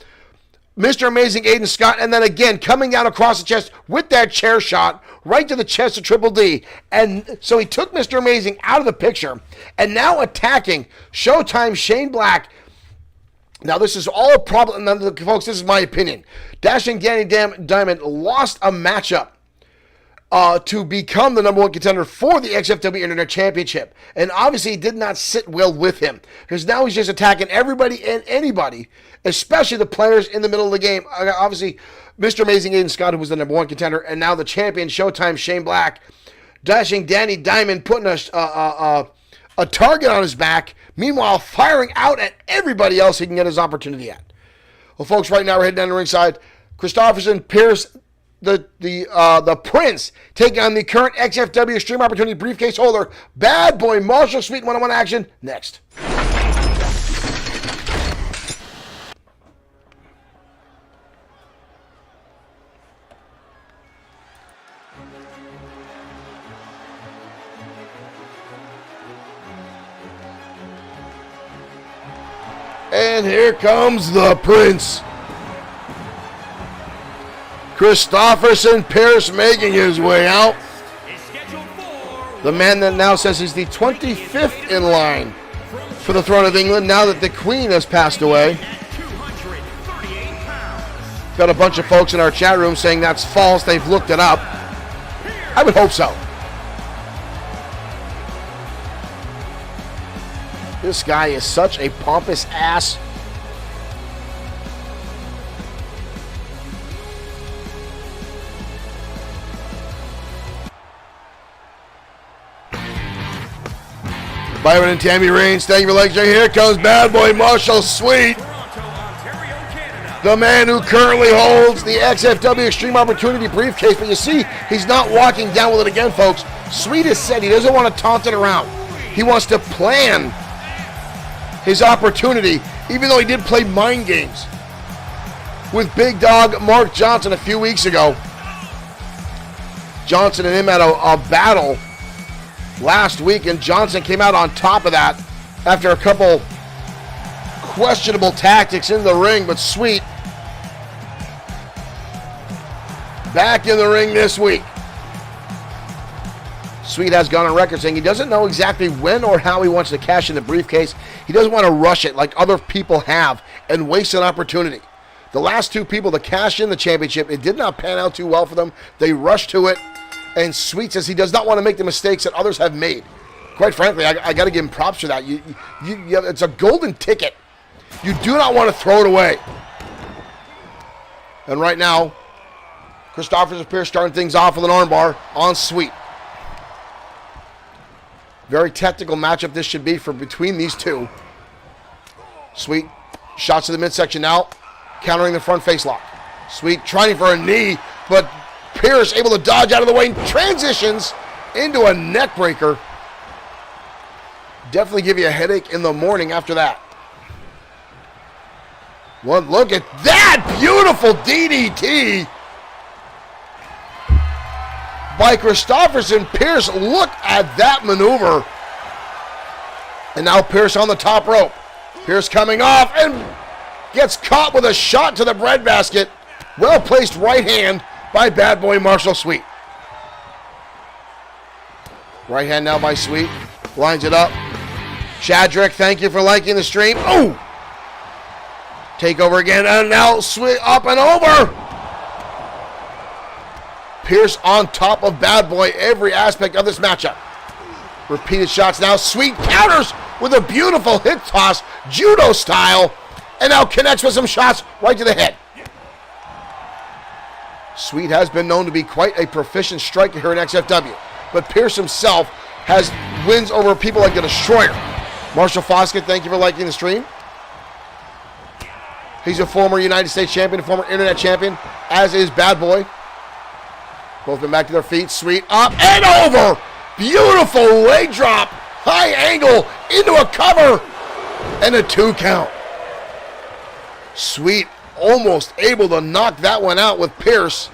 Mr. Amazing Aiden Scott, and then again coming down across the chest with that chair shot right to the chest of Triple D. And so he took Mr. Amazing out of the picture and now attacking Showtime Shane Black. Now this is all a problem, folks, this is my opinion. Dashing Danny Diamond lost a matchup to become the number one contender for the XFW Internet Championship. And obviously it did not sit well with him, because now he's just attacking everybody and anybody, especially the players in the middle of the game. Obviously, Mr. Amazing Aiden Scott, who was the number one contender, and now the champion, Showtime Shane Black, Dashing Danny Diamond, putting a target on his back, meanwhile firing out at everybody else he can get his opportunity at. Well, folks, right now we're heading down the ringside. Christopherson, Pierce, the Prince taking on the current XFW Stream Opportunity briefcase holder, Bad Boy Marshall. Sweet one-on-one action next. And here comes the Prince. Christopherson, Pierce making his way out. The man that now says he's the 25th in line for the throne of England now that the Queen has passed away. Got a bunch of folks in our chat room saying that's false. They've looked it up. I would hope so. This guy is such a pompous ass. Byron and Tammy Reigns, thank you for like. Here comes Bad Boy Marshall Sweet, the man who currently holds the XFW Extreme Opportunity briefcase. But you see, he's not walking down with it again, folks. Sweet has said he doesn't want to taunt it around. He wants to plan his opportunity, even though he did play mind games with Big Dog Mark Johnson a few weeks ago. Johnson and him had a battle last week, and Johnson came out on top of that after a couple questionable tactics in the ring. But Sweet back in the ring this week. Sweet has gone on record saying he doesn't know exactly when or how he wants to cash in the briefcase. He doesn't want to rush it like other people have and waste an opportunity. The last two people to cash in the championship, it did not pan out too well for them. They rushed to it, and Sweet says he does not want to make the mistakes that others have made. Quite frankly, I got to give him props for that. It's a golden ticket. You do not want to throw it away. And right now, Christopher Pierce starting things off with an armbar on Sweet. Very technical matchup this should be for between these two. Sweet shots to the midsection now, countering the front face lock. Sweet trying for a knee, but Pierce able to dodge out of the way and transitions into a neck breaker. Definitely give you a headache in the morning after that. One look at that beautiful DDT by Christopherson. Pierce, look at that maneuver. And now Pierce on the top rope. Pierce coming off and gets caught with a shot to the breadbasket. Well placed right hand by Bad Boy Marshall Sweet. Right hand now by Sweet. Lines it up. Shadrick, thank you for liking the stream. Oh! Takeover again, and now Sweet up and over. Pierce on top of Bad Boy every aspect of this matchup. Repeated shots now. Sweet counters with a beautiful hip toss, judo style, and now connects with some shots right to the head. Sweet has been known to be quite a proficient striker here in XFW, but Pierce himself has wins over people like the Destroyer. Marshall Foskett, thank you for liking the stream. He's a former United States champion, a former internet champion, as is Bad Boy. Both been back to their feet. Sweet up and over. Beautiful leg drop. High angle into a cover. And a 2 count. Sweet almost able to knock that one out with Pierce.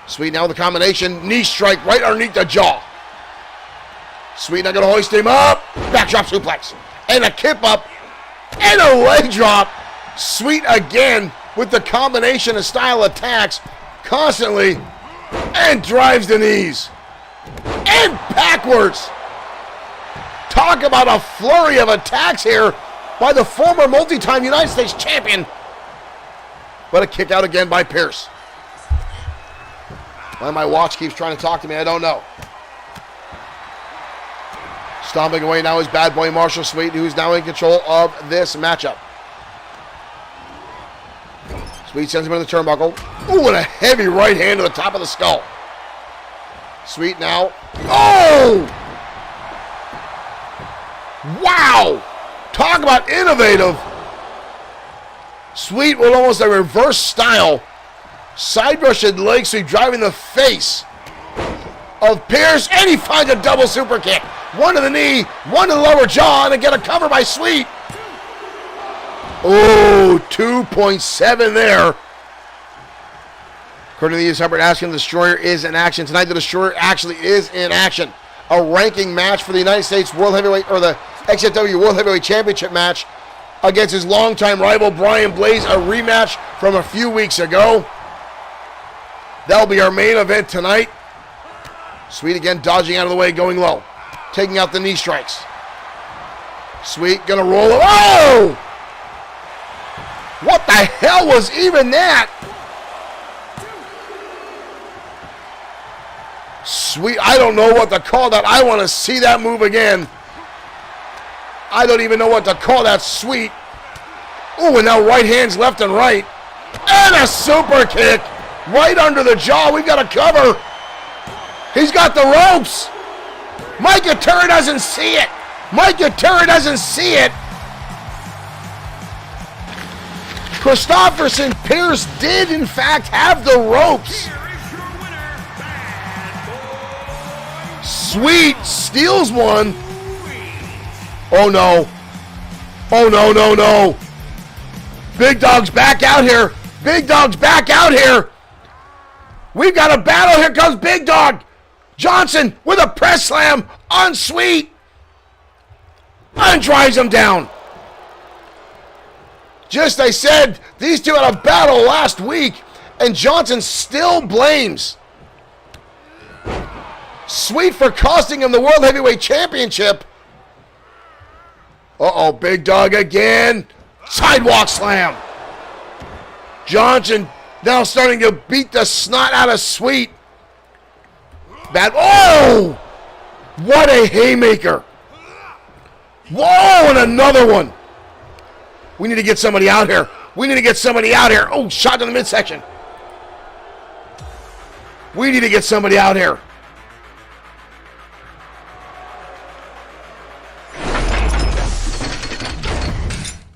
Sweet now with the combination. Knee strike right underneath the jaw. Sweet now going to hoist him up. Backdrop suplex. And a kip up. And a leg drop. Sweet again with the combination of style attacks. Constantly. And drives the knees. And backwards. Talk about a flurry of attacks here by the former multi-time United States champion. But a kick out again by Pierce. Why my watch keeps trying to talk to me, I don't know. Stomping away now is Bad Boy Marshall Sweet, who's now in control of this matchup. Sweet sends him into the turnbuckle. Ooh, and a heavy right hand to the top of the skull. Sweet now. Oh! Wow! Talk about innovative. Sweet with almost a reverse style. Side rush and leg sweep driving the face of Pierce. And he finds a double super kick. One to the knee, one to the lower jaw, and again a cover by Sweet. Oh, 2.7 there. Cornelius Hubbard asking, the Destroyer is in action. Tonight, the Destroyer actually is in action. A ranking match for the United States World Heavyweight, or the XFW World Heavyweight Championship match against his longtime rival, Brian Blaze, a rematch from a few weeks ago. That'll be our main event tonight. Sweet again dodging out of the way, going low. Taking out the knee strikes. Sweet gonna roll it. Oh! What the hell was even that? Sweet, I don't know what to call that. I want to see that move again. I don't even know what to call that. Sweet. Ooh, and now right hands left and right. And a super kick right under the jaw. We've got a cover. He's got the ropes. Micah Turner doesn't see it. Micah Turner doesn't see it. Christopherson Pierce did, in fact, have the ropes. Sweet steals one. Oh, no. Oh, no, no, no. Big Dog's back out here. Big Dog's back out here. We've got a battle. Here comes Big Dog. Johnson with a press slam on Sweet. And drives him down. Just I said, these two had a battle last week, and Johnson still blames Sweet for costing him the World Heavyweight Championship. Uh-oh, Big Dog again. Sidewalk slam. Johnson now starting to beat the snot out of Sweet. Bad. Oh! What a haymaker. Whoa, and another one. We need to get somebody out here. We need to get somebody out here. Oh, shot to the midsection. We need to get somebody out here.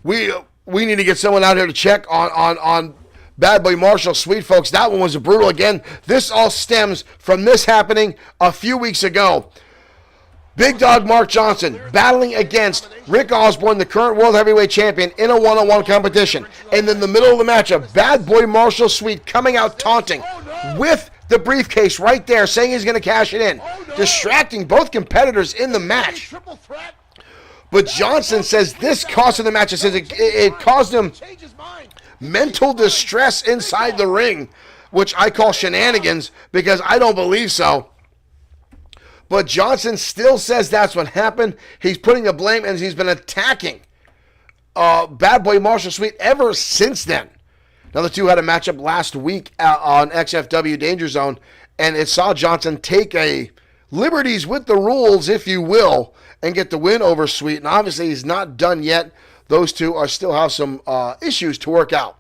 We need to get someone out here to check on Bad Boy Marshall. Sweet, folks, that one was brutal. Again, this all stems from this happening a few weeks ago. Big Dog Mark Johnson battling against Rick Osborne, the current World Heavyweight Champion, in a one-on-one competition. And in the middle of the matchup, Bad Boy Marshall Sweet coming out taunting with the briefcase right there, saying he's going to cash it in, distracting both competitors in the match. But Johnson says this cost him the match. It says it caused him mental distress inside the ring, which I call shenanigans because I don't believe so. But Johnson still says that's what happened. He's putting the blame, and he's been attacking Bad Boy Marshall Sweet ever since then. Now, the two had a matchup last week on XFW Danger Zone, and it saw Johnson take a liberties with the rules, if you will, and get the win over Sweet. And obviously, he's not done yet. Those two are still have some issues to work out.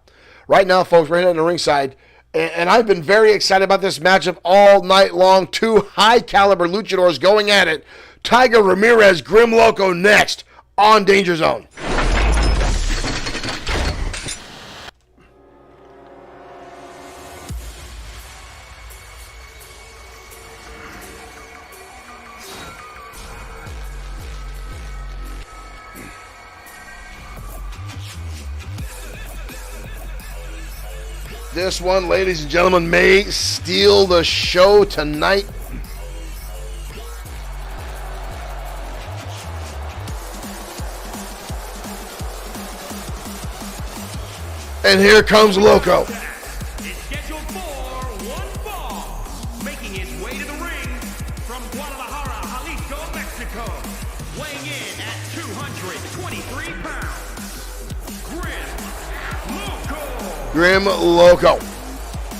Right now, folks, we're heading to ringside. And I've been very excited about this matchup all night long. Two high-caliber luchadors going at it. Tiger Ramirez, Grim Loco next on Danger Zone. This one, ladies and gentlemen, may steal the show tonight. And here comes Loco. Is scheduled for one fall. Making his way to the ring from Guadalajara, Jalisco, Mexico. Weighing in at 223 pounds. Grim Loco.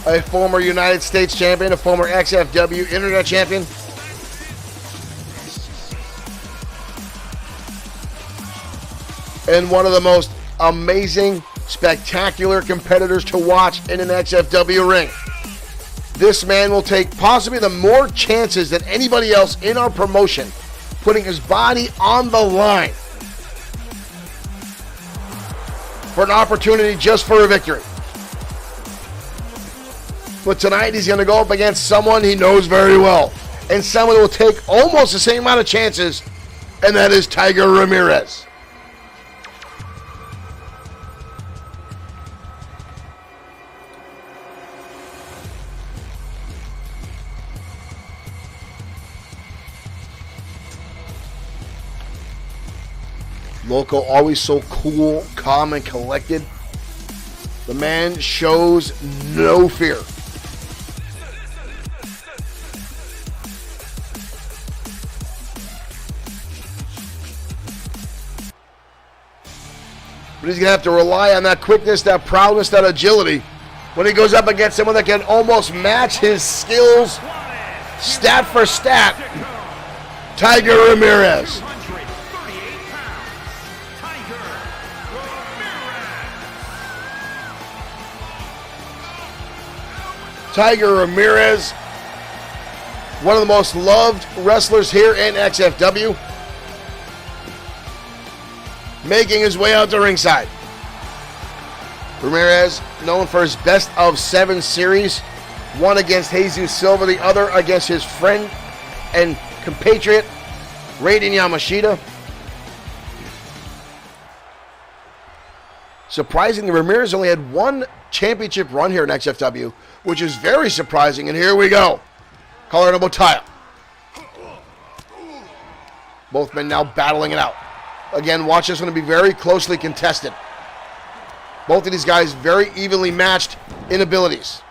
A former United States champion, a former XFW Internet champion. And one of the most amazing, spectacular competitors to watch in an XFW ring. This man will take possibly the more chances than anybody else in our promotion, putting his body on the line for an opportunity just for a victory. But tonight he's going to go up against someone he knows very well, and someone who will take almost the same amount of chances, and that is Tiger Ramirez. Loco always so cool, calm, and collected. The man shows no fear. But he's going to have to rely on that quickness, that prowess, that agility when he goes up against someone that can almost match his skills, stat for stat. Tiger Ramirez. Tiger Ramirez, one of the most loved wrestlers here in XFW, making his way out to ringside. Ramirez, known for his best of 7 series, one against Jesus Silva, the other against his friend and compatriot, Raiden Yamashita. Surprisingly, Ramirez only had 1 championship run here in XFW, which is very surprising, and here we go. Collar elbow tie-up. Both men now battling it out. Again, watch this one to be very closely contested. Both of these guys very evenly matched in abilities.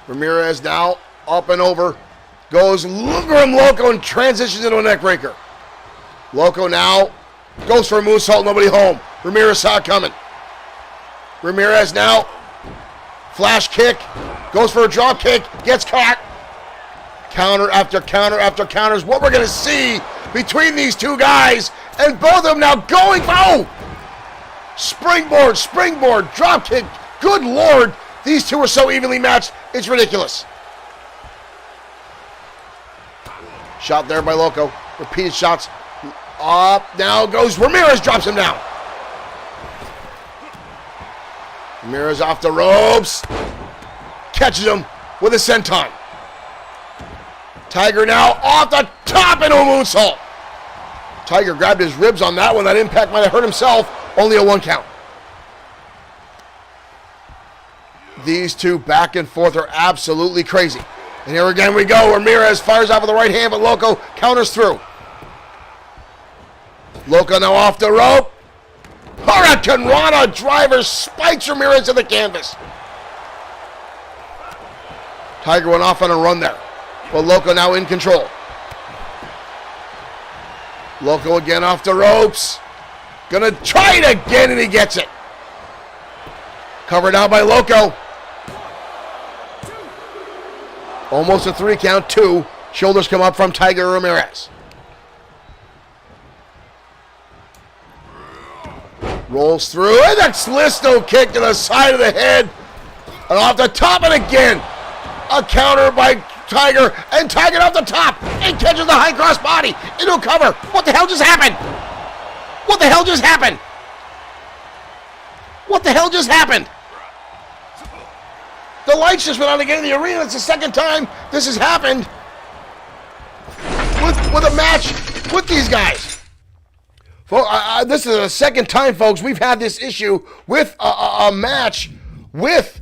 Ramirez now up and over, Goes Grim Loco and transitions into a neck breaker. Loco now goes for a moonsault, nobody home. Ramirez saw it coming. Ramirez now, flash kick, goes for a drop kick, gets caught. Counter after counter after counter is what we're going to see between these two guys. And both of them now going, oh! Springboard, springboard, drop kick. Good Lord, these two are so evenly matched, it's ridiculous. Shot there by Loco. Repeated shots. Up, now goes Ramirez, drops him down. Ramirez off the ropes. Catches him with a senton. Tiger now off the top into a moonsault. Tiger grabbed his ribs on that one. That impact might have hurt himself. Only a 1 count. These two back and forth are absolutely crazy. And here again we go. Ramirez fires off with the right hand, but Loco counters through. Loco now off the rope. Hurricane Rana driver spikes Ramirez to the canvas. Tiger went off on a run there. But Loco now in control. Loco again off the ropes. Gonna try it again, and he gets it. Covered out by Loco. Almost a 3 count, 2. Shoulders come up from Tiger Ramirez. Rolls through, and that's Listo kick to the side of the head. And off the top, and again, a counter by Tiger, and Tiger off the top, and catches the high cross body into a cover. What the hell just happened? What the hell just happened? What the hell just happened? The lights just went on again in the arena. It's the second time this has happened with a match with these guys. This is the second time, folks, we've had this issue with a match with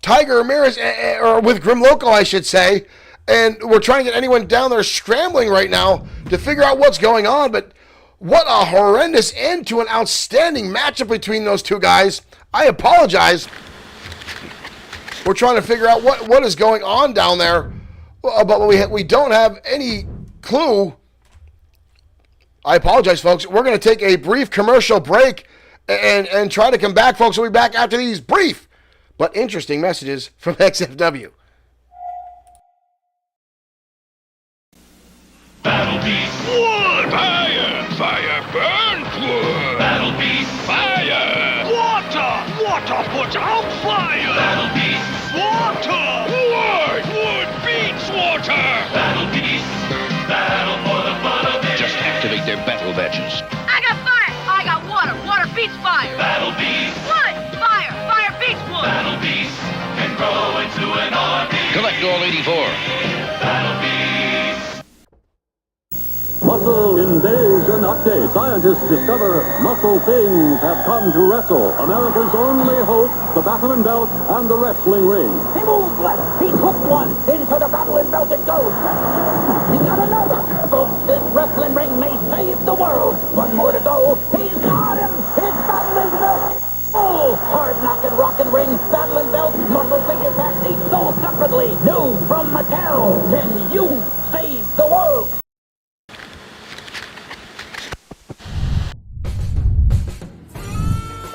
Tiger Ramirez, or with Grim Loco, I should say. And we're trying to get anyone down there scrambling right now to figure out what's going on. But what a horrendous end to an outstanding matchup between those two guys. I apologize. We're trying to figure out what is going on down there. But we don't have any clue. I apologize, folks. We're going to take a brief commercial break and try to come back, folks. We'll be back after these brief but interesting messages from XFW. Battle Beast wood! Fire! Fire burns wood! Battle Beast fire! Water! Water puts out fire! Battle Beast water! Wood! Wood beats water! Battle Beast! Battle for the fun of it! Just activate their battle badges. I got fire! I got water! Water beats fire! Battle Beast! Wood! Fire! Fire beats wood! Battle Beast can grow into an army! Collect all 84. Battle Beast! Muscle Invasion Update. Scientists discover muscle things have come to wrestle. America's only host, the Battle and Belt, and the Wrestling Ring. He moves left. He took one. Into the Battle and Belt it goes. He's got another. Folks, this wrestling ring may save the world. One more to go. He's got him. It's Battle and Belt. Oh, hard knocking, rocking ring. Battle and Belt. Muscle figure packs each sold separately. New from Mattel. Can you save the world?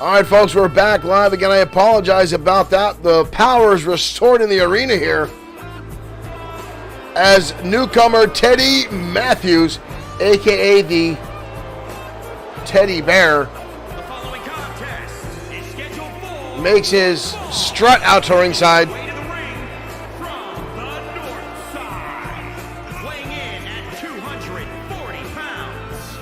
All right, folks, we're back live again. I apologize about that. The power is restored in the arena here as newcomer Teddy Matthews, a.k.a. the Teddy Bear, The following contest is scheduled for makes his strut out to ringside. way to the ring from the north side. Weighing in at 240 pounds,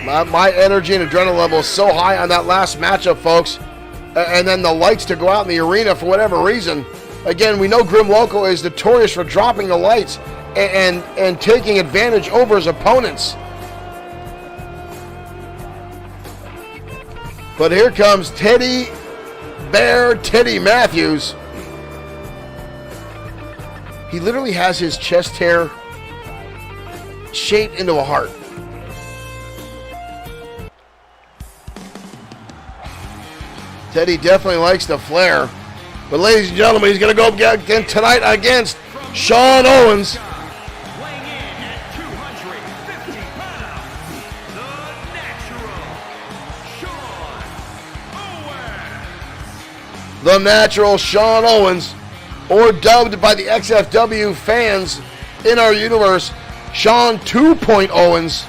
Loverboy. My energy and adrenaline level is so high on that last matchup, folks. And then the lights to go out in the arena for whatever reason. Again, we know Grim Loco is notorious for dropping the lights and taking advantage over his opponents. But here comes Teddy Bear, Teddy Matthews. He literally has his chest hair shaped into a heart. Teddy definitely likes the flair. But ladies and gentlemen, he's going to go again tonight against Sean Owens. Weighing in at 250 pounds, the Natural, Sean Owens. The Natural Sean Owens, or dubbed by the XFW fans in our universe, Sean 2.0 Owens,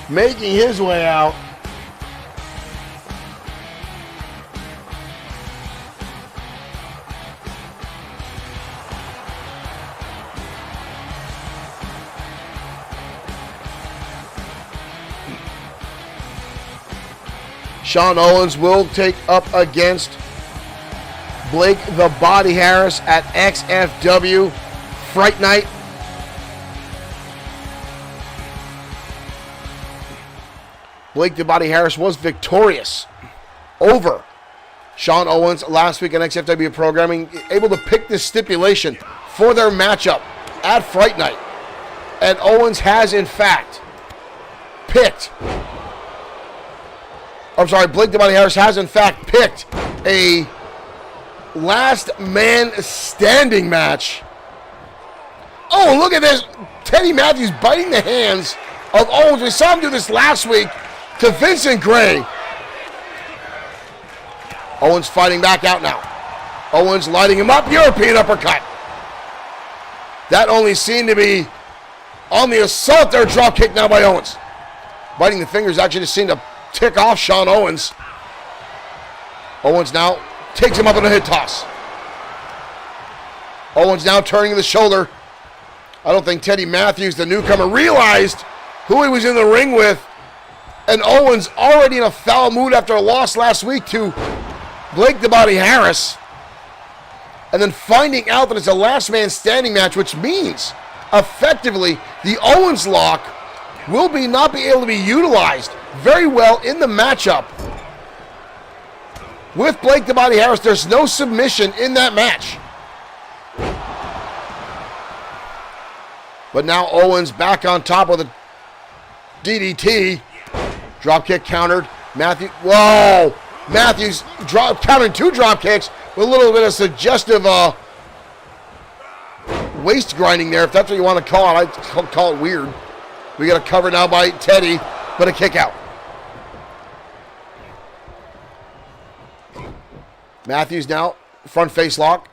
making his way out. Sean Owens will take up against Blake the Body Harris at XFW Fright Night. Blake the Body Harris was victorious over Sean Owens last week on XFW programming, able to pick this stipulation for their matchup at Fright Night. And Owens has, in fact, picked... I'm sorry, Blake the Body Harris has, in fact, picked a last man standing match. Oh, look at this. Teddy Matthews biting the hands of Owens. We saw him do this last week to Vincent Gray. Owens fighting back out now. Owens lighting him up. European uppercut. That only seemed to be on the assault there. Drop kick now by Owens. Biting the fingers actually just seemed to tick off Sean Owens. Owens now takes him up in a head toss. Owens now turning the shoulder. I don't think Teddy Matthews, the newcomer, realized who he was in the ring with. And Owens already in a foul mood after a loss last week to Blake the Body Harris. And then finding out that it's a last man standing match, which means effectively the Owens lock will not be able to be utilized very well in the matchup. With Blake the Body Harris, there's no submission in that match. But now Owens back on top with a DDT. Dropkick countered. Whoa! Matthews countering two drop kicks with a little bit of suggestive waist grinding there, if that's what you want to call it. I call it weird. We got a cover now by Teddy, but a kick out. Matthews now, front face lock.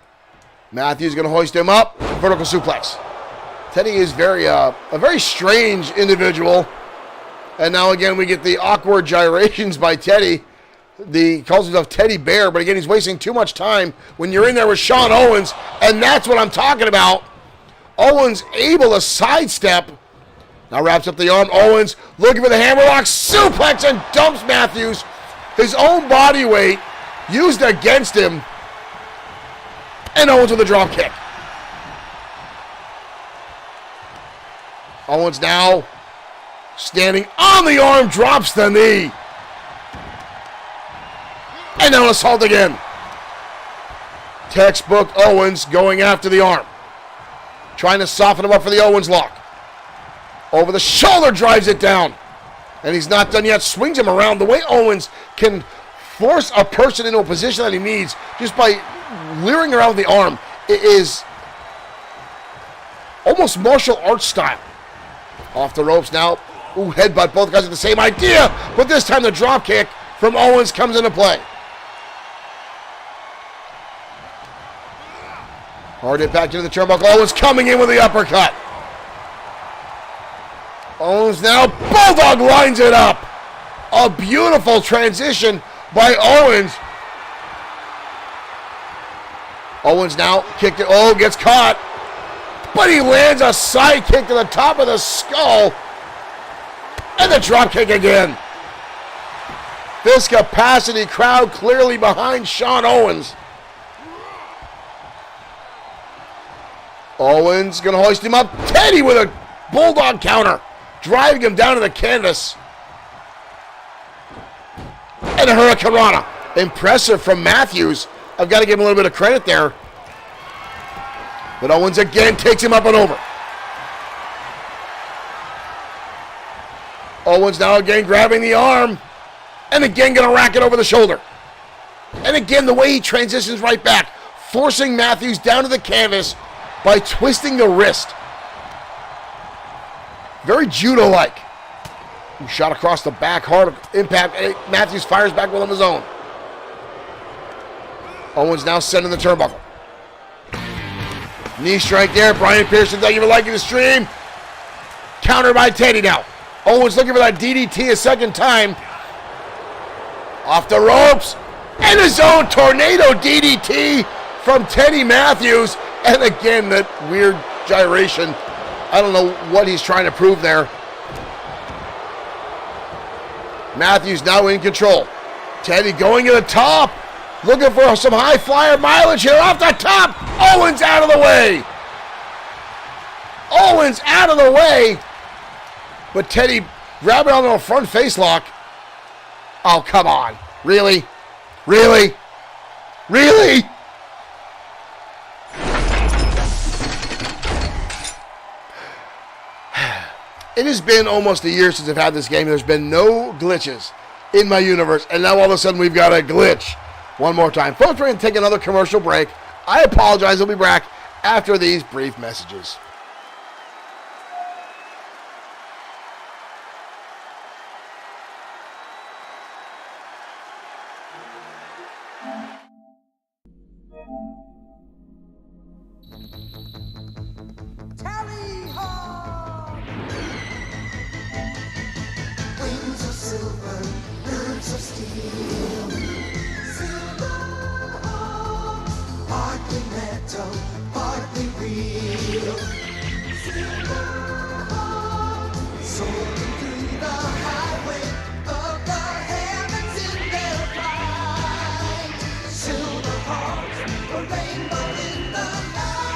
Matthews going to hoist him up. Vertical suplex. Teddy is a very strange individual. And now again we get the awkward gyrations by Teddy. He calls himself Teddy Bear, but again he's wasting too much time when you're in there with Sean Owens. And that's what I'm talking about. Owens able to sidestep. Now wraps up the arm. Owens looking for the hammerlock. Suplex and dumps Matthews. His own body weight used against him. And Owens with a drop kick. Owens now standing on the arm, drops the knee. And now an assault again. Textbook Owens going after the arm. Trying to soften him up for the Owens lock. Over the shoulder, drives it down. And he's not done yet. Swings him around. The way Owens can force a person into a position that he needs just by leering around the arm, it is almost martial arts style. Off the ropes now. Ooh, headbutt. Both guys have the same idea, but this time the drop kick from Owens comes into play. Hard hit back into the turnbuckle. Owens coming in with the uppercut. Owens now, Bulldog lines it up. A beautiful transition by Owens. Owens now kicked it. Oh, gets caught. But he lands a side kick to the top of the skull. And the drop kick again. This capacity crowd clearly behind Sean Owens. Owens going to hoist him up. Teddy with a Bulldog counter. Driving him down to the canvas. And a Hurricanrana. Impressive from Matthews. I've got to give him a little bit of credit there. But Owens again takes him up and over. Owens now again grabbing the arm. And again, going to rack it over the shoulder. And again, the way he transitions right back, forcing Matthews down to the canvas by twisting the wrist. Very judo-like. Shot across the back, hard impact. Matthews fires back one of his own. Owens now sending the turnbuckle. Knee strike there. Brian Pearson, thank you for liking the stream. Countered by Teddy now. Owens looking for that DDT a second time. Off the ropes. And his own tornado DDT from Teddy Matthews. And again, that weird gyration. I don't know what he's trying to prove there. Matthews now in control. Teddy going to the top. Looking for some high flyer mileage here off the top. Owens out of the way. Owens out of the way. But Teddy grabbing onto a front face lock. Oh, come on. Really? Really? Really? It has been almost a year since I've had this game. There's been no glitches in my universe. And now all of a sudden we've got a glitch. One more time. Folks, we're going to take another commercial break. I apologize. We'll be back after these brief messages. Wings of silver, birds of steel. Silver hawks, partly metal, partly real. Silver hawks, soaring through the highway of the heavens in their flight. Silver hawks, a rainbow in the night.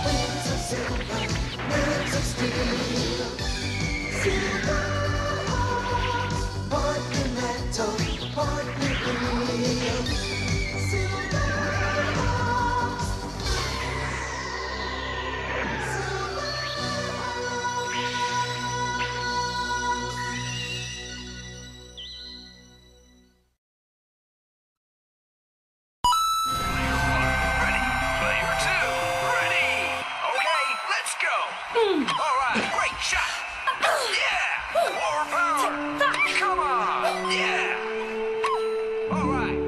Wings of silver, birds of steel. Silver hawks, partly metal, partly real. Silver hawks, silver Player two, ready. Okay, let's go. All right, great shot. Yeah, more power. Come on. Yeah. All right.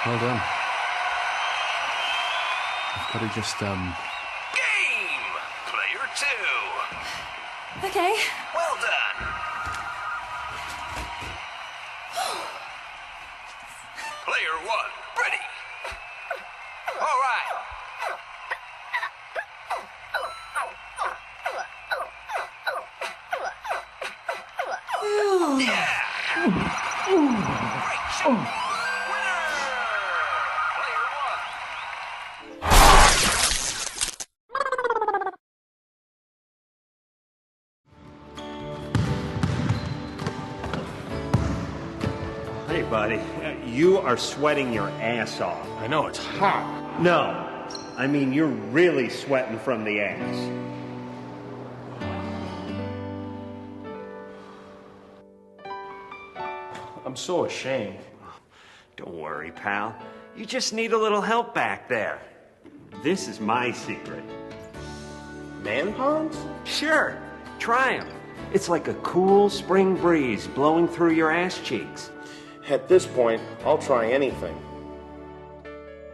Well done. I've got to just, Game. Player two. Okay. Well done. Player one, ready. All right. Yeah. Great shot. Winner. Player one. Hey, buddy, you are sweating your ass off. I know it's hot. No, I mean you're really sweating from the ass. I'm so ashamed. Don't worry, pal. You just need a little help back there. This is my secret. Man ponds? Sure, try 'em. It's like a cool spring breeze blowing through your ass cheeks. At this point, I'll try anything.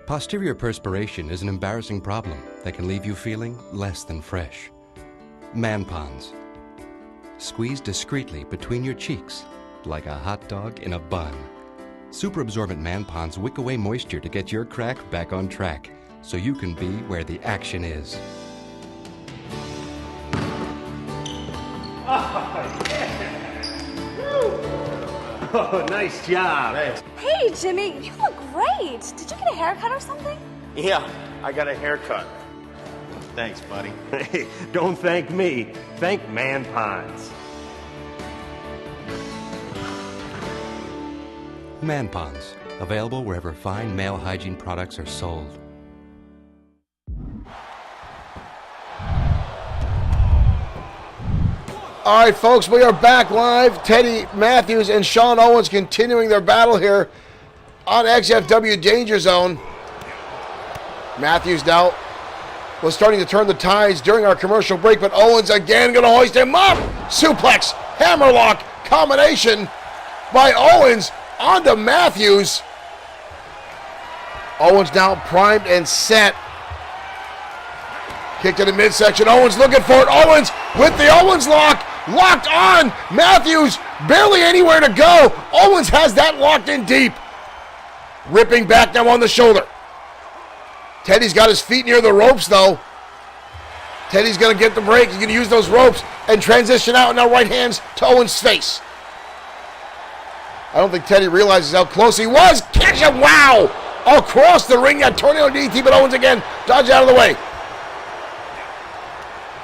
Posterior perspiration is an embarrassing problem that can leave you feeling less than fresh. Man-Pons. Squeeze discreetly between your cheeks like a hot dog in a bun. Super absorbent Man-Pons wick away moisture to get your crack back on track so you can be where the action is. Oh, nice job. Hey, Jimmy, you look great. Did you get a haircut or something? Yeah, I got a haircut. Thanks, buddy. Hey, don't thank me. Thank Man-Pons. Man-Pons. Available wherever fine male hygiene products are sold. All right, folks, we are back live. Teddy Matthews and Sean Owens continuing their battle here on XFW Danger Zone. Matthews now was starting to turn the tides during our commercial break, but Owens again going to hoist him up. Suplex, hammerlock combination by Owens onto Matthews. Owens now primed and set. Kick to the midsection. Owens looking for it. Owens with the Owens lock. Locked on. Matthews barely anywhere to go. Owens has that locked in deep. Ripping back now on the shoulder. Teddy's got his feet near the ropes, though. Teddy's going to get the break. He's going to use those ropes and transition out. Now right hands to Owens' face. I don't think Teddy realizes how close he was. Catch him. Wow. Across the ring. That tornado DT, but Owens again. Dodge out of the way.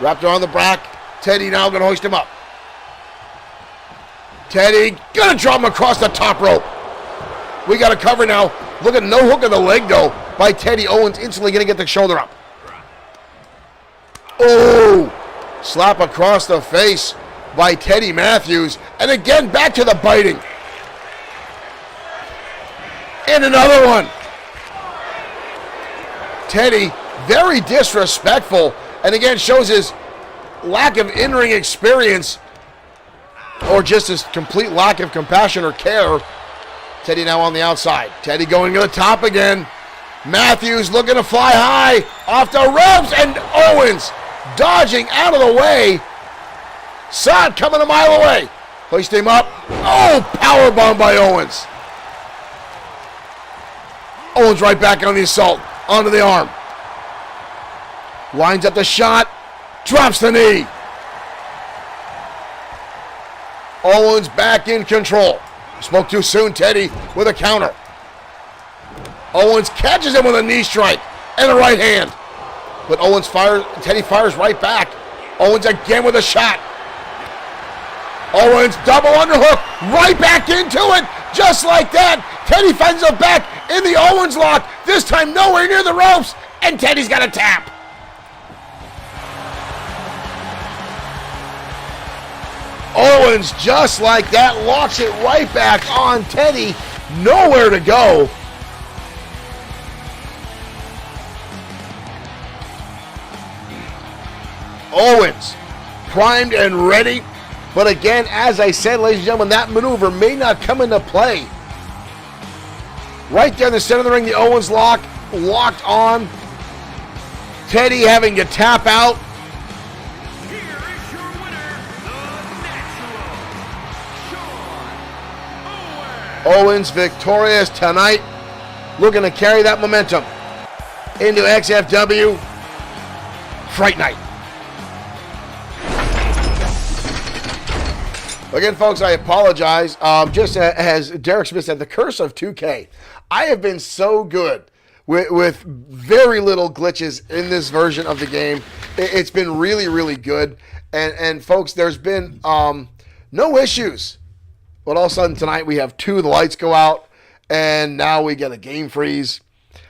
Wrapped around the back. Teddy now going to hoist him up. Teddy going to drop him across the top rope. We got a cover now. Look at no hook of the leg, though, by Teddy. Owens instantly going to get the shoulder up. Oh! Slap across the face by Teddy Matthews. And again, back to the biting. And another one. Teddy, very disrespectful. And again, shows his lack of in-ring experience or just his complete lack of compassion or care. Teddy now on the outside. Teddy going to the top again. Matthews looking to fly high off the ropes, and Owens dodging out of the way. Sod coming a mile away. Hoist him up. Oh, powerbomb by Owens. Owens right back on the assault. Onto the arm. Lines up the shot. Drops the knee. Owens back in control. Spoke too soon, Teddy with a counter. Owens catches him with a knee strike and a right hand. But Teddy fires right back. Owens again with a shot. Owens double underhook, right back into it, just like that. Teddy finds him back in the Owens lock, this time nowhere near the ropes, and Teddy's got a tap. Owens, just like that, locks it right back on Teddy. Nowhere to go. Owens, primed and ready. But again, as I said, ladies and gentlemen, that maneuver may not come into play. Right there in the center of the ring, the Owens lock, locked on. Teddy having to tap out. Owens victorious tonight, looking to carry that momentum into XFW Fright Night. Again, folks, I apologize. Just as Derek Smith said, the curse of 2K. I have been so good with very little glitches in this version of the game. It's been really, really good. And folks, there's been no issues. But all of a sudden tonight we have the lights go out, and now we get a game freeze.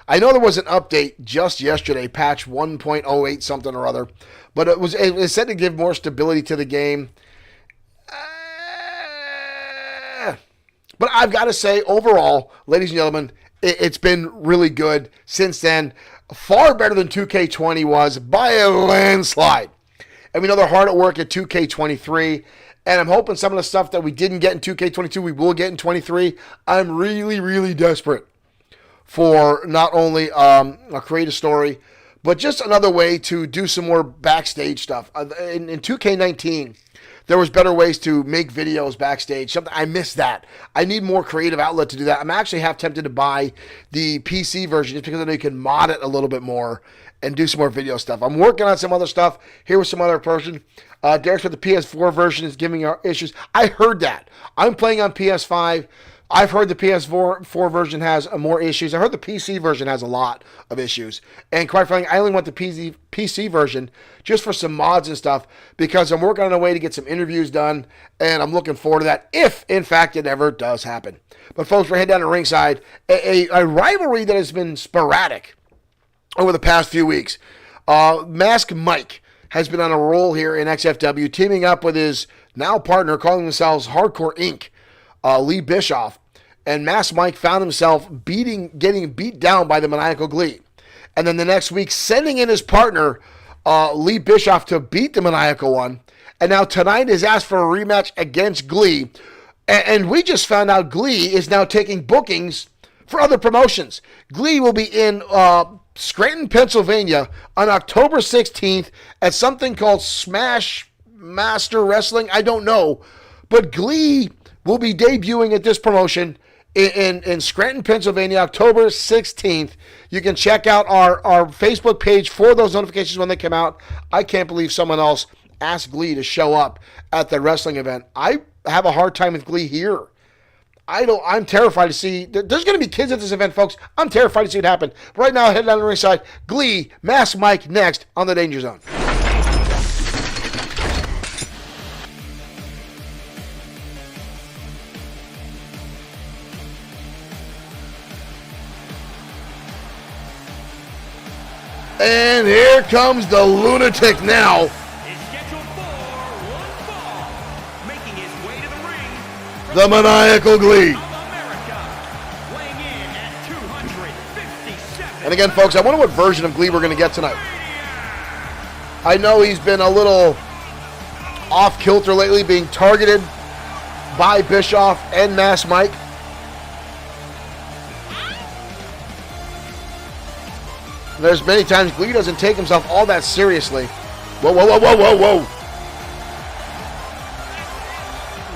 I know there was an update just yesterday, patch 1.08 something or other, but it was said to give more stability to the game. But I've got to say, overall, ladies and gentlemen, it's been really good since then. Far better than 2K20 was by a landslide. And we know they're hard at work at 2K23. And I'm hoping some of the stuff that we didn't get in 2K22, we will get in 23. I'm really, really desperate for not only a creative story, but just another way to do some more backstage stuff. In 2K19, there was better ways to make videos backstage. Something I miss that. I need more creative outlet to do that. I'm actually half tempted to buy the PC version just because I know you can mod it a little bit more and do some more video stuff. I'm working on some other stuff. Here was some other person. Derek said the PS4 version is giving our issues. I heard that. I'm playing on PS5. I've heard the PS4 version has more issues. I heard the PC version has a lot of issues. And quite frankly, I only want the PC version just for some mods and stuff because I'm working on a way to get some interviews done, and I'm looking forward to that if, in fact, it ever does happen. But, folks, we're heading down to ringside. A rivalry that has been sporadic over the past few weeks. Mask Mike has been on a roll here in XFW, teaming up with his now partner, calling themselves Hardcore Inc., Lee Bischoff. And Mask Mike found himself getting beat down by the Maniacal Glee. And then the next week, sending in his partner, Lee Bischoff, to beat the Maniacal One. And now tonight is asked for a rematch against Glee. And we just found out Glee is now taking bookings for other promotions. Glee will be in Scranton, Pennsylvania on October 16th at something called Smash Master Wrestling. I don't know. But Glee will be debuting at this promotion in Scranton, Pennsylvania, October 16th. You can check out our Facebook page for those notifications when they come out. I can't believe someone else asked Glee to show up at the wrestling event. I have a hard time with Glee here. I'm terrified to see. There's going to be kids at this event, folks. I'm terrified to see it happen. Right now, head down the ringside. Glee, Mask Mike next on the Danger Zone. And here comes the lunatic now. Is scheduled for one fall, making his way to the ring from The Maniacal Glee. of America, weighing in at 257. And again, folks, I wonder what version of Glee we're going to get tonight. I know he's been a little off kilter lately, being targeted by Bischoff and Mask Mike. There's many times Glee doesn't take himself all that seriously. Whoa, whoa, whoa, whoa, whoa, whoa.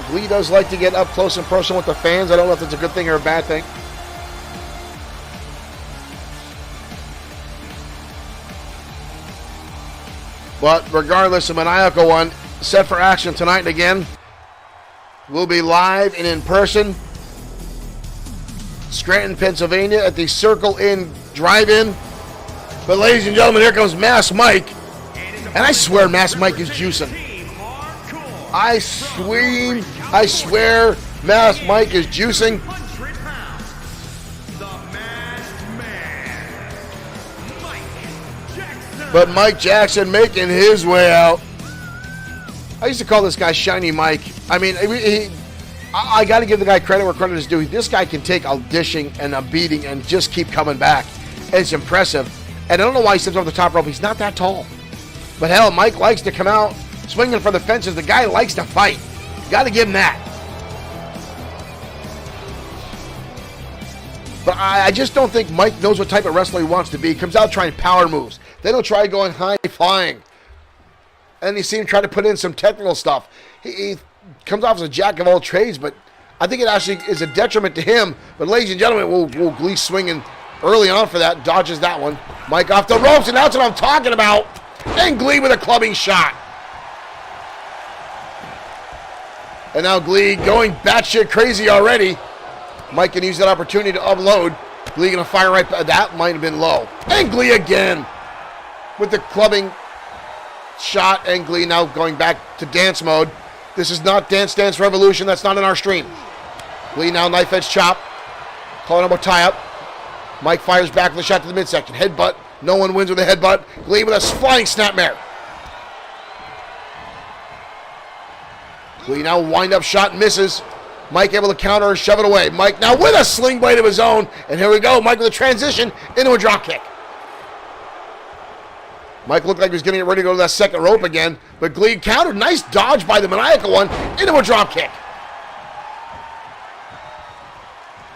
Glee does like to get up close and personal with the fans. I don't know if it's a good thing or a bad thing. But regardless, the Maniacal One set for action tonight and again. We'll be live and in person. Scranton, Pennsylvania at the Circle Inn Drive-In. But ladies and gentlemen, here comes Mask Mike. And I swear Mask Mike is juicing. I swear Mask Mike is juicing. But Mike Jackson making his way out. I used to call this guy Shiny Mike. I mean, I got to give the guy credit where credit is due. This guy can take a dishing and a beating and just keep coming back. It's impressive. And I don't know why he steps over the top rope. He's not that tall. But hell, Mike likes to come out swinging for the fences. The guy likes to fight. Got to give him that. But I just don't think Mike knows what type of wrestler he wants to be. He comes out trying power moves. They don't try going high flying. And you see him try to put in some technical stuff. He comes off as a jack of all trades, but I think it actually is a detriment to him. But ladies and gentlemen, we'll Glee swinging early on for that. Dodges that one. Mike off the ropes, and that's what I'm talking about. And Glee with a clubbing shot. And now Glee going batshit crazy already. Mike can use that opportunity to upload. Glee going to fire right back. That might have been low. And Glee again with the clubbing shot. And Glee now going back to dance mode. This is not Dance Dance Revolution. That's not in our stream. Glee now knife edge chop. Calling up a tie-up. Mike fires back with a shot to the midsection. Headbutt. No one wins with a headbutt. Glee with a flying snapmare. Glee now wind up shot, misses. Mike able to counter and shove it away. Mike now with a sling blade of his own. And here we go. Mike with a transition into a drop kick. Mike looked like he was getting ready to go to that second rope again. But Glee countered. Nice dodge by the Maniacal One into a drop kick.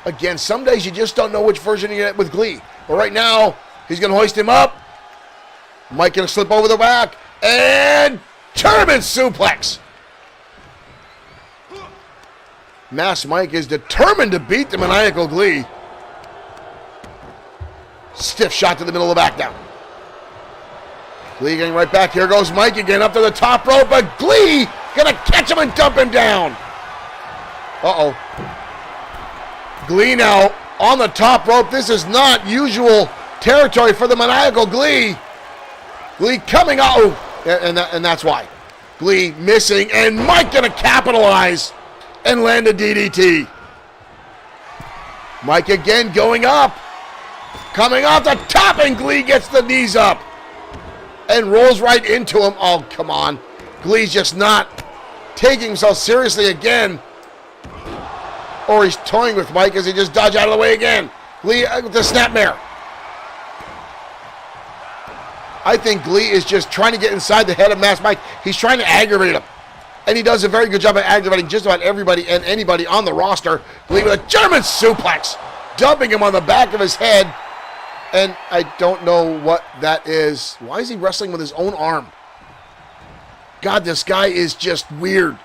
Again, some days you just don't know which version you get with Glee. But right now, he's going to hoist him up. Mike going to slip over the back. And German suplex. Masked Mike is determined to beat the maniacal Glee. Stiff shot to the middle of the back down. Glee getting right back. Here goes Mike again up to the top rope. But Glee going to catch him and dump him down. Uh-oh. Glee now on the top rope. This is not usual territory for the maniacal Glee. Glee coming out. Oh, and that's why. Glee missing. And Mike going to capitalize and land a DDT. Mike again going up. Coming off the top, and Glee gets the knees up. And rolls right into him. Oh, come on. Glee's just not taking himself seriously again. Or he's toying with Mike as he just dodged out of the way again. Glee with the snapmare. I think Glee is just trying to get inside the head of Masked Mike. He's trying to aggravate him. And he does a very good job of aggravating just about everybody and anybody on the roster. Glee with a German suplex. Dumping him on the back of his head. And I don't know what that is. Why is he wrestling with his own arm? God, this guy is just weird.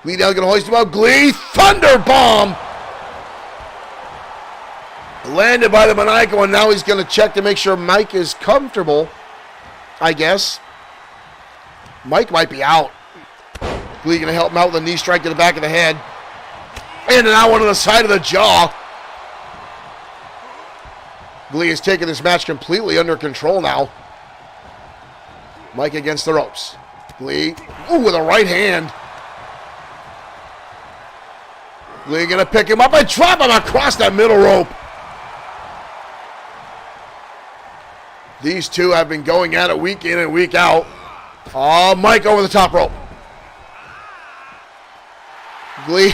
Glee now going to hoist him up. Glee, Thunder Bomb. Landed by the maniacal, and now he's going to check to make sure Mike is comfortable, I guess. Mike might be out. Glee going to help him out with a knee strike to the back of the head. And now one on the side of the jaw. Glee has taken this match completely under control now. Mike against the ropes. Glee, with a right hand. Glee going to pick him up and drop him across that middle rope. These two have been going at it week in and week out. Oh, Mike over the top rope. Glee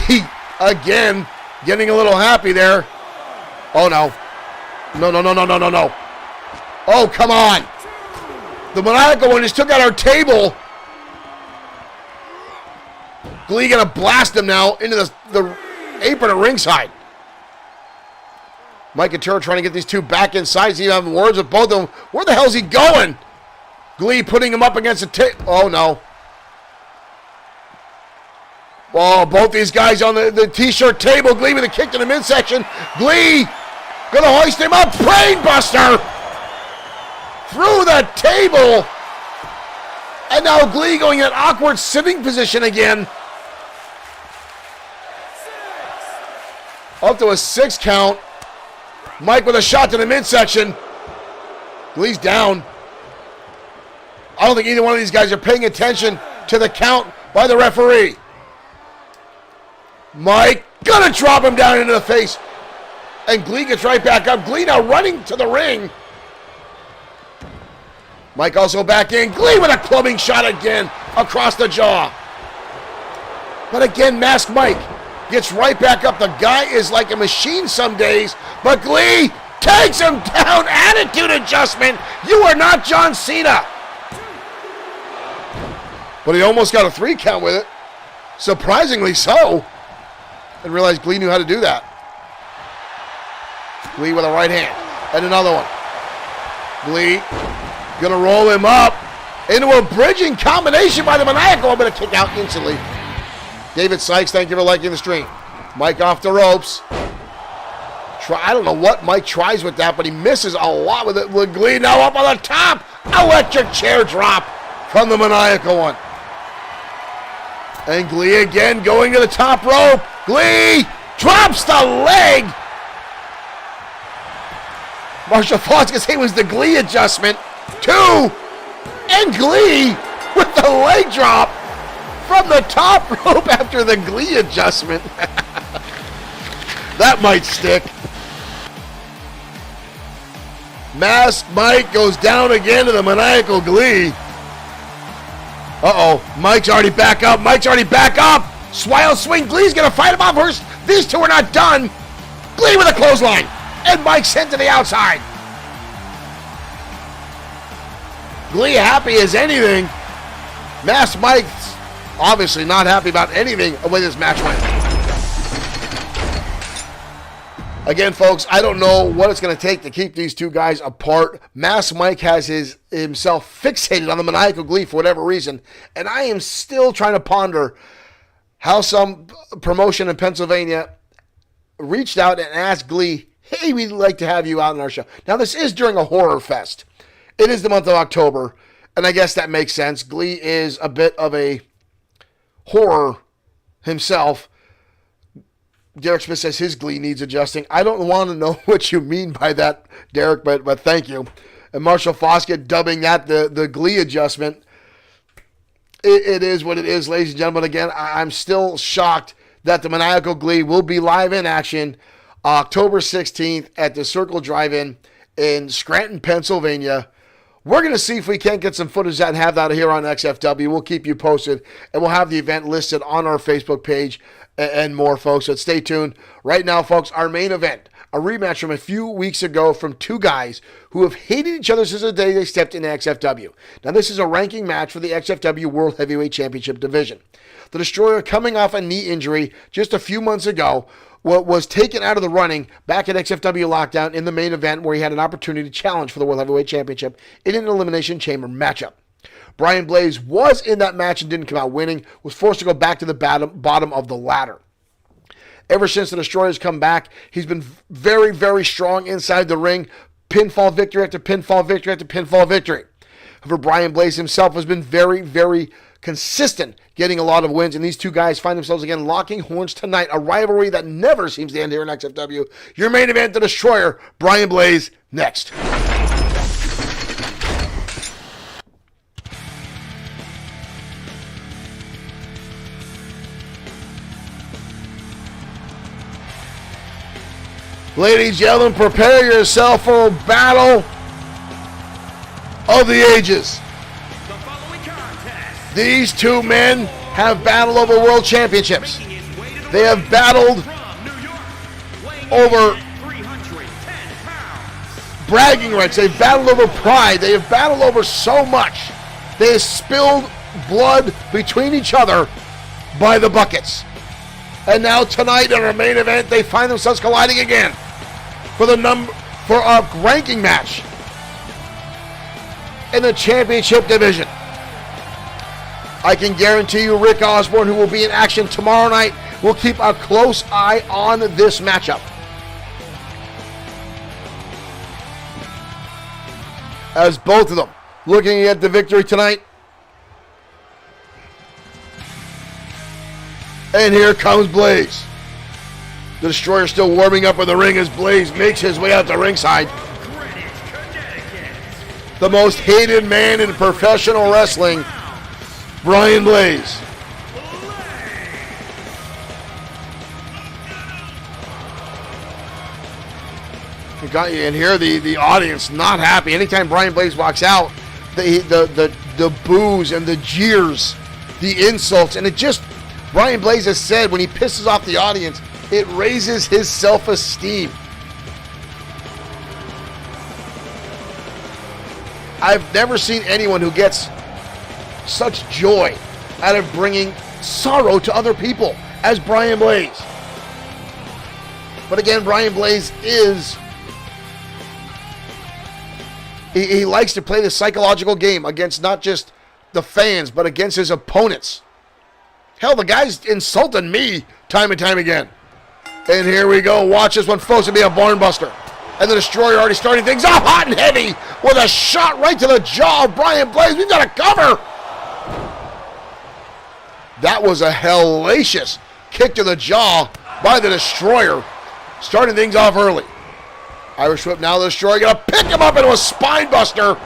again getting a little happy there. Oh, no. No. Oh, come on. The maniacal one just took out our table. Glee going to blast him now into the apron at ringside. Mike and Turner trying to get these two back inside. He's even having words with both of them. Where the hell is he going? Glee putting him up against the table. Oh, no. Oh, both these guys on the t-shirt table. Glee with a kick to the midsection. Glee going to hoist him up. Brainbuster through the table. And now Glee going in an awkward sitting position again. Up to a 6 count. Mike with a shot to the midsection. Glee's down. I don't think either one of these guys are paying attention to the count by the referee. Mike gonna drop him down into the face. And Glee gets right back up. Glee now running to the ring. Mike also back in. Glee with a clubbing shot again across the jaw. But again, Masked Mike gets right back up. The guy is like a machine some days. But Glee takes him down. Attitude adjustment. You are not John Cena. But he almost got a 3 count with it. Surprisingly so. And realized Glee knew how to do that. Glee with a right hand. And another one. Glee gonna roll him up into a bridging combination by the maniacal. I'm gonna kick out instantly. David Sykes, thank you for liking the stream. Mike off the ropes. I don't know what Mike tries with that, but he misses a lot with it. With Glee now up on the top. Electric chair drop from the maniacal one. And Glee again going to the top rope. Glee drops the leg. Marshall Fox can say it was the Glee adjustment. 2. And Glee with the leg drop from the top rope after the Glee adjustment. That might stick. Masked Mike goes down again to the maniacal Glee. Uh-oh. Mike's already back up. Wild swing. Glee's going to fight him off first. These two are not done. Glee with a clothesline. And Mike sent to the outside. Glee happy as anything. Masked Mike's obviously not happy about anything the way this match went. Again, folks, I don't know what it's going to take to keep these two guys apart. Mass Mike has himself fixated on the maniacal glee for whatever reason, and I am still trying to ponder how some promotion in Pennsylvania reached out and asked Glee, hey, we'd like to have you out on our show. Now, this is during a horror fest. It is the month of October, and I guess that makes sense. Glee is a bit of a horror himself. Derek Smith says his Glee needs adjusting. I don't want to know what you mean by that, Derek, but thank you. And Marshall Foskett dubbing that the Glee adjustment. It is what it is, ladies and gentlemen. Again, I'm still shocked that the Maniacal Glee will be live in action October 16th at the Circle Drive-In in Scranton, Pennsylvania. We're going to see if we can't get some footage of that and have that here on XFW. We'll keep you posted, and we'll have the event listed on our Facebook page and more, folks. So stay tuned. Right now, folks, our main event, a rematch from a few weeks ago from two guys who have hated each other since the day they stepped into XFW. Now, this is a ranking match for the XFW World Heavyweight Championship division. The Destroyer, coming off a knee injury just a few months ago, was taken out of the running back at XFW Lockdown in the main event where he had an opportunity to challenge for the World Heavyweight Championship in an Elimination Chamber matchup. Brian Blaze was in that match and didn't come out winning, was forced to go back to the bottom of the ladder. Ever since the Destroyer's come back, he's been very, very strong inside the ring. Pinfall victory after pinfall victory after pinfall victory. However, Brian Blaze himself has been very, very consistent, getting a lot of wins, and these two guys find themselves again locking horns tonight, a rivalry that never seems to end here in XFW. Your main event, the Destroyer, Brian Blaze, next. Ladies and gentlemen, prepare yourself for a battle of the ages. These two men have battled over world championships. They have battled over bragging rights. They've battled over pride. They have battled over so much. They have spilled blood between each other by the buckets. And now tonight in our main event, they find themselves colliding again for a ranking match in the championship division. I can guarantee you Rick Osborne, who will be in action tomorrow night, will keep a close eye on this matchup. As both of them looking at the victory tonight. And here comes Blaze. The Destroyer still warming up in the ring as Blaze makes his way out to ringside. The most hated man in professional wrestling, Brian Blaze. You got you in here, the audience not happy. Anytime Brian Blaze walks out, the boos and the jeers, the insults, and it just, Brian Blaze has said when he pisses off the audience, it raises his self-esteem. I've never seen anyone who gets such joy out of bringing sorrow to other people as Brian Blaze. But again, Brian Blaze is, he likes to play the psychological game against not just the fans, but against his opponents. Hell, the guy's insulted me time and time again. And here we go. Watch this one, folks. It'll be a barn buster. And the Destroyer already starting things off hot and heavy with a shot right to the jaw of Brian Blaze. We've got a cover. That was a hellacious kick to the jaw by the Destroyer, starting things off early. Irish whip now. The Destroyer going to pick him up into a spine buster.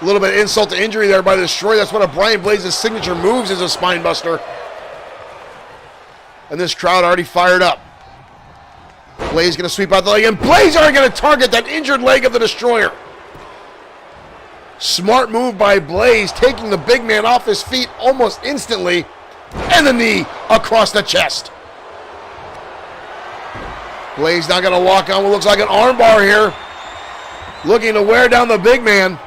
A little bit of insult to injury there by the Destroyer. That's one of Brian Blaze's signature moves, is a spine buster. And this crowd already fired up. Blaze going to sweep out the leg, and Blaze already going to target that injured leg of the Destroyer. Smart move by Blaze, taking the big man off his feet almost instantly, and the knee across the chest. Blaze now going to walk on what looks like an armbar here, looking to wear down the big man.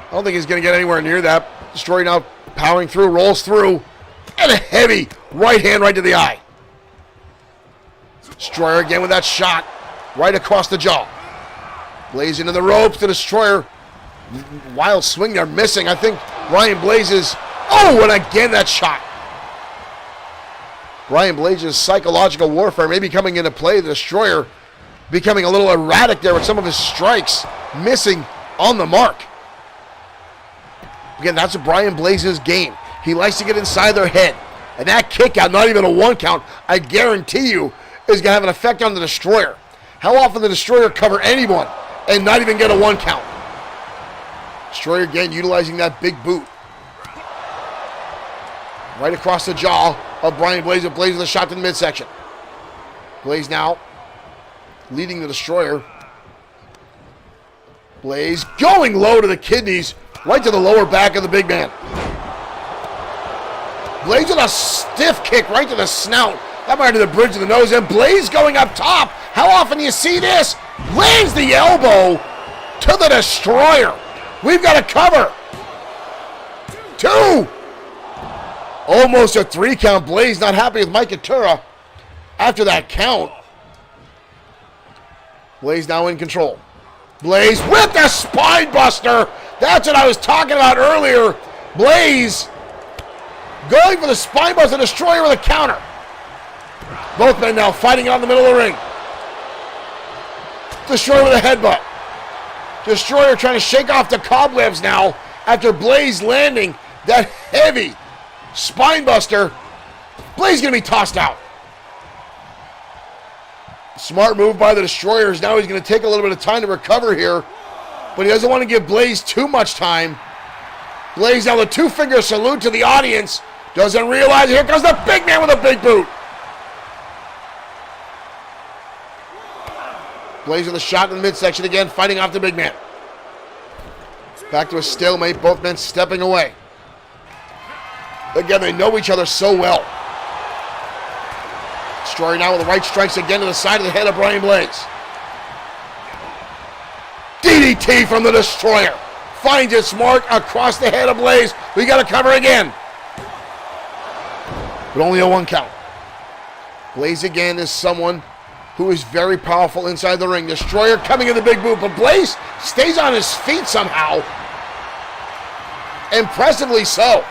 I don't think he's going to get anywhere near that. Destroyer now powering through, rolls through, and a heavy right hand right to the eye. Destroyer again with that shot. Right across the jaw. Blaze into the ropes. The Destroyer. Wild swing there, missing. I think Brian Blaze's. Oh, and again that shot. Brian Blaze's psychological warfare may be coming into play. The Destroyer becoming a little erratic there with some of his strikes missing on the mark. Again, that's Brian Blaze's game. He likes to get inside their head. And that kick out, not even a 1 count, I guarantee you, is going to have an effect on the Destroyer. How often the Destroyer cover anyone and not even get a 1 count? Destroyer again utilizing that big boot. Right across the jaw of Brian Blaze. And Blaze with a shot to the midsection. Blaze now leading the Destroyer. Blaze going low to the kidneys. Right to the lower back of the big man. Blaze with a stiff kick right to the snout. That might be the bridge of the nose. And Blaze going up top. How often do you see this? Lands the elbow to the Destroyer. We've got a cover. 2. Almost a 3 count. Blaze not happy with Mike Atura after that count. Blaze now in control. Blaze with the spine buster. That's what I was talking about earlier. Blaze going for the spine buster. Destroyer with a counter. Both men now fighting out in the middle of the ring. Destroyer with a headbutt. Destroyer trying to shake off the cobwebs now after Blaze landing that heavy spine buster. Blaze going to be tossed out. Smart move by the Destroyers. Now he's going to take a little bit of time to recover here, but he doesn't want to give Blaze too much time. Blaze now the 2-finger salute to the audience. Doesn't realize here comes the big man with a big boot. Blaze with a shot in the midsection again, fighting off the big man. Back to a stalemate, both men stepping away. Again, they know each other so well. Destroyer now with the right strikes again to the side of the head of Brian Blaze. DDT from the Destroyer. Finds its mark across the head of Blaze. We got to cover again. But only a 1 count. Blaze again is someone who is very powerful inside the ring. Destroyer coming in the big boot, but Blaze stays on his feet somehow. Impressively so.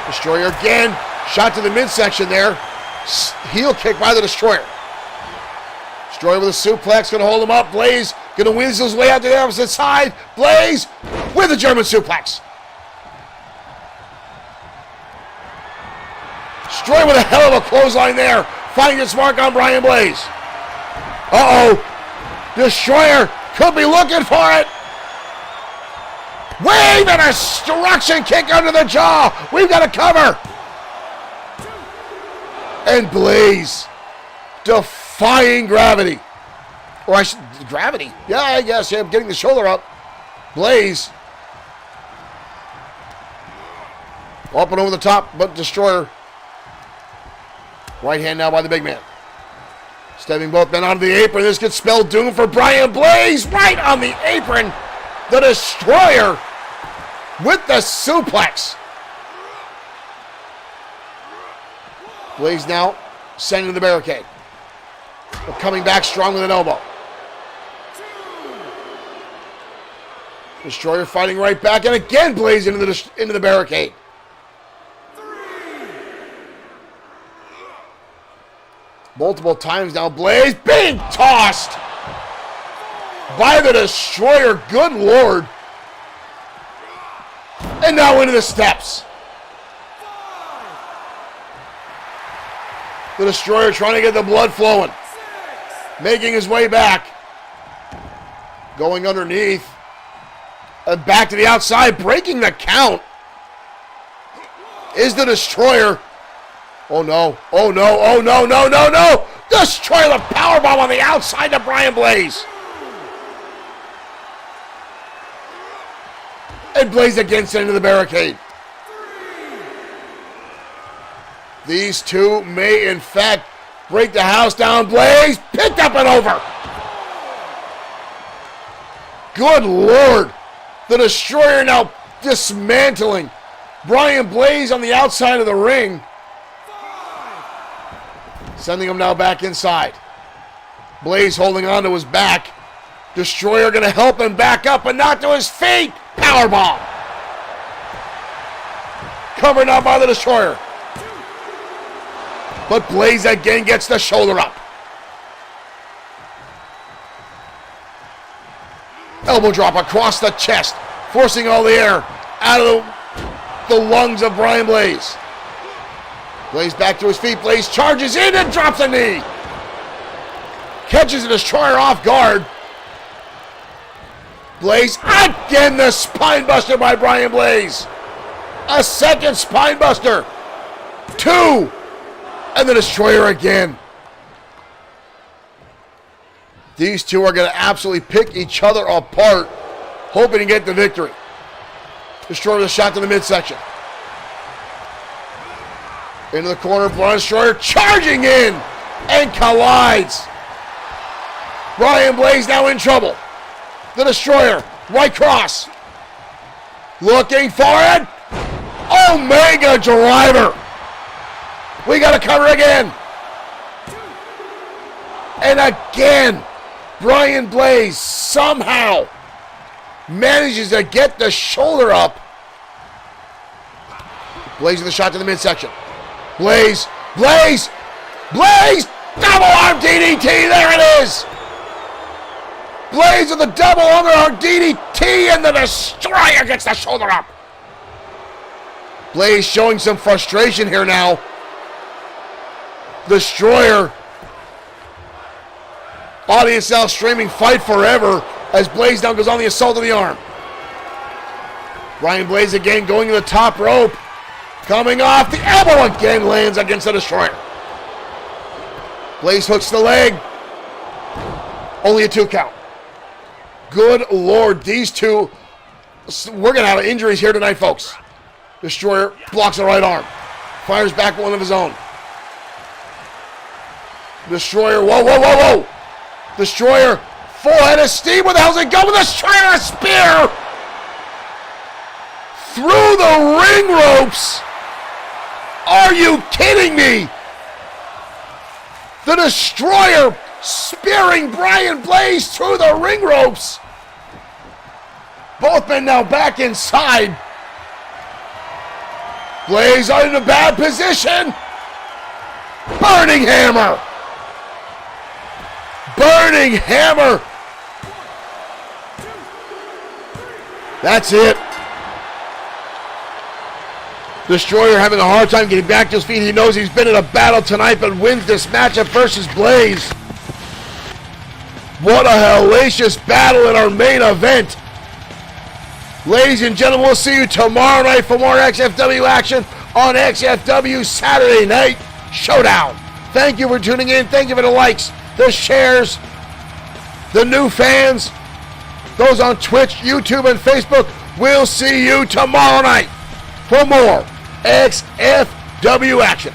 Destroyer again. Shot to the midsection there. Heel kick by the Destroyer. Destroyer with a suplex. Going to hold him up. Blaze going to weasel his way out to the opposite side. Blaze with a German suplex. Destroyer with a hell of a clothesline there. Finding its mark on Brian Blaze. Uh-oh. Destroyer could be looking for it. Wave and a destruction kick under the jaw. We've got to cover. And Blaze defying gravity. Or gravity. Yeah, I guess. Yeah, getting the shoulder up. Blaze. Up and over the top, but Destroyer. Right hand now by the big man. Stepping both men onto the apron. This could spell doom for Brian Blaze. Right on the apron. The Destroyer with the suplex. Blaze now sending to the barricade. But coming back strong with an elbow. Destroyer fighting right back. And again Blaze into the barricade. Multiple times now. Blaze being tossed by the Destroyer. Good Lord. And now into the steps. The Destroyer trying to get the blood flowing. Making his way back. Going underneath. And back to the outside. Breaking the count. Is the Destroyer. Oh no. Oh no. Oh no. No. No. No. Destroyer the powerbomb on the outside to Brian Blaze. And Blaze again sent into the barricade. These two may, in fact, break the house down. Blaze picked up and over. Good Lord. The Destroyer now dismantling Brian Blaze on the outside of the ring. Sending him now back inside. Blaze holding on to his back. Destroyer going to help him back up and not to his feet. Powerbomb. Covered now by the Destroyer. But Blaze again gets the shoulder up. Elbow drop across the chest, forcing all the air out of the lungs of Brian Blaze. Blaze back to his feet. Blaze charges in and drops a knee. Catches the Destroyer off guard. Blaze again, the spine buster by Brian Blaze. A second spine buster. 2. And the Destroyer again. These two are going to absolutely pick each other apart, hoping to get the victory. Destroyer with a shot to the midsection. Into the corner, Brian Destroyer charging in and collides. Brian Blaze now in trouble. The Destroyer, right cross. Looking for it. Omega driver. We got to cover again. And again, Brian Blaze somehow manages to get the shoulder up. Blaze with a shot to the midsection. Blaze, Blaze, Blaze, double arm DDT, there it is. Blaze with a double underarm DDT and the Destroyer gets the shoulder up. Blaze showing some frustration here now. Destroyer. Audience now streaming Fight Forever as Blaze now goes on the assault of the arm. Brian Blaze again going to the top rope. Coming off, the elbow again lands against the Destroyer. Blaze hooks the leg. Only a 2 count. Good Lord, these two, we're going to have injuries here tonight, folks. Destroyer blocks the right arm. Fires back one of his own. Destroyer, whoa, whoa, whoa, whoa. Destroyer, full head of steam. Where the hell's it going? Destroyer, a spear. Through the ring ropes. Are you kidding me? The Destroyer spearing Brian Blaze through the ring ropes. Both men now back inside. Blaze in a bad position. Burning hammer. Burning hammer. That's it. Destroyer having a hard time getting back to his feet. He knows he's been in a battle tonight, but wins this matchup versus Blaze. What a hellacious battle in our main event. Ladies and gentlemen, we'll see you tomorrow night for more XFW action on XFW Saturday Night Showdown. Thank you for tuning in. Thank you for the likes, the shares, the new fans, those on Twitch, YouTube, and Facebook. We'll see you tomorrow night for more XFW action.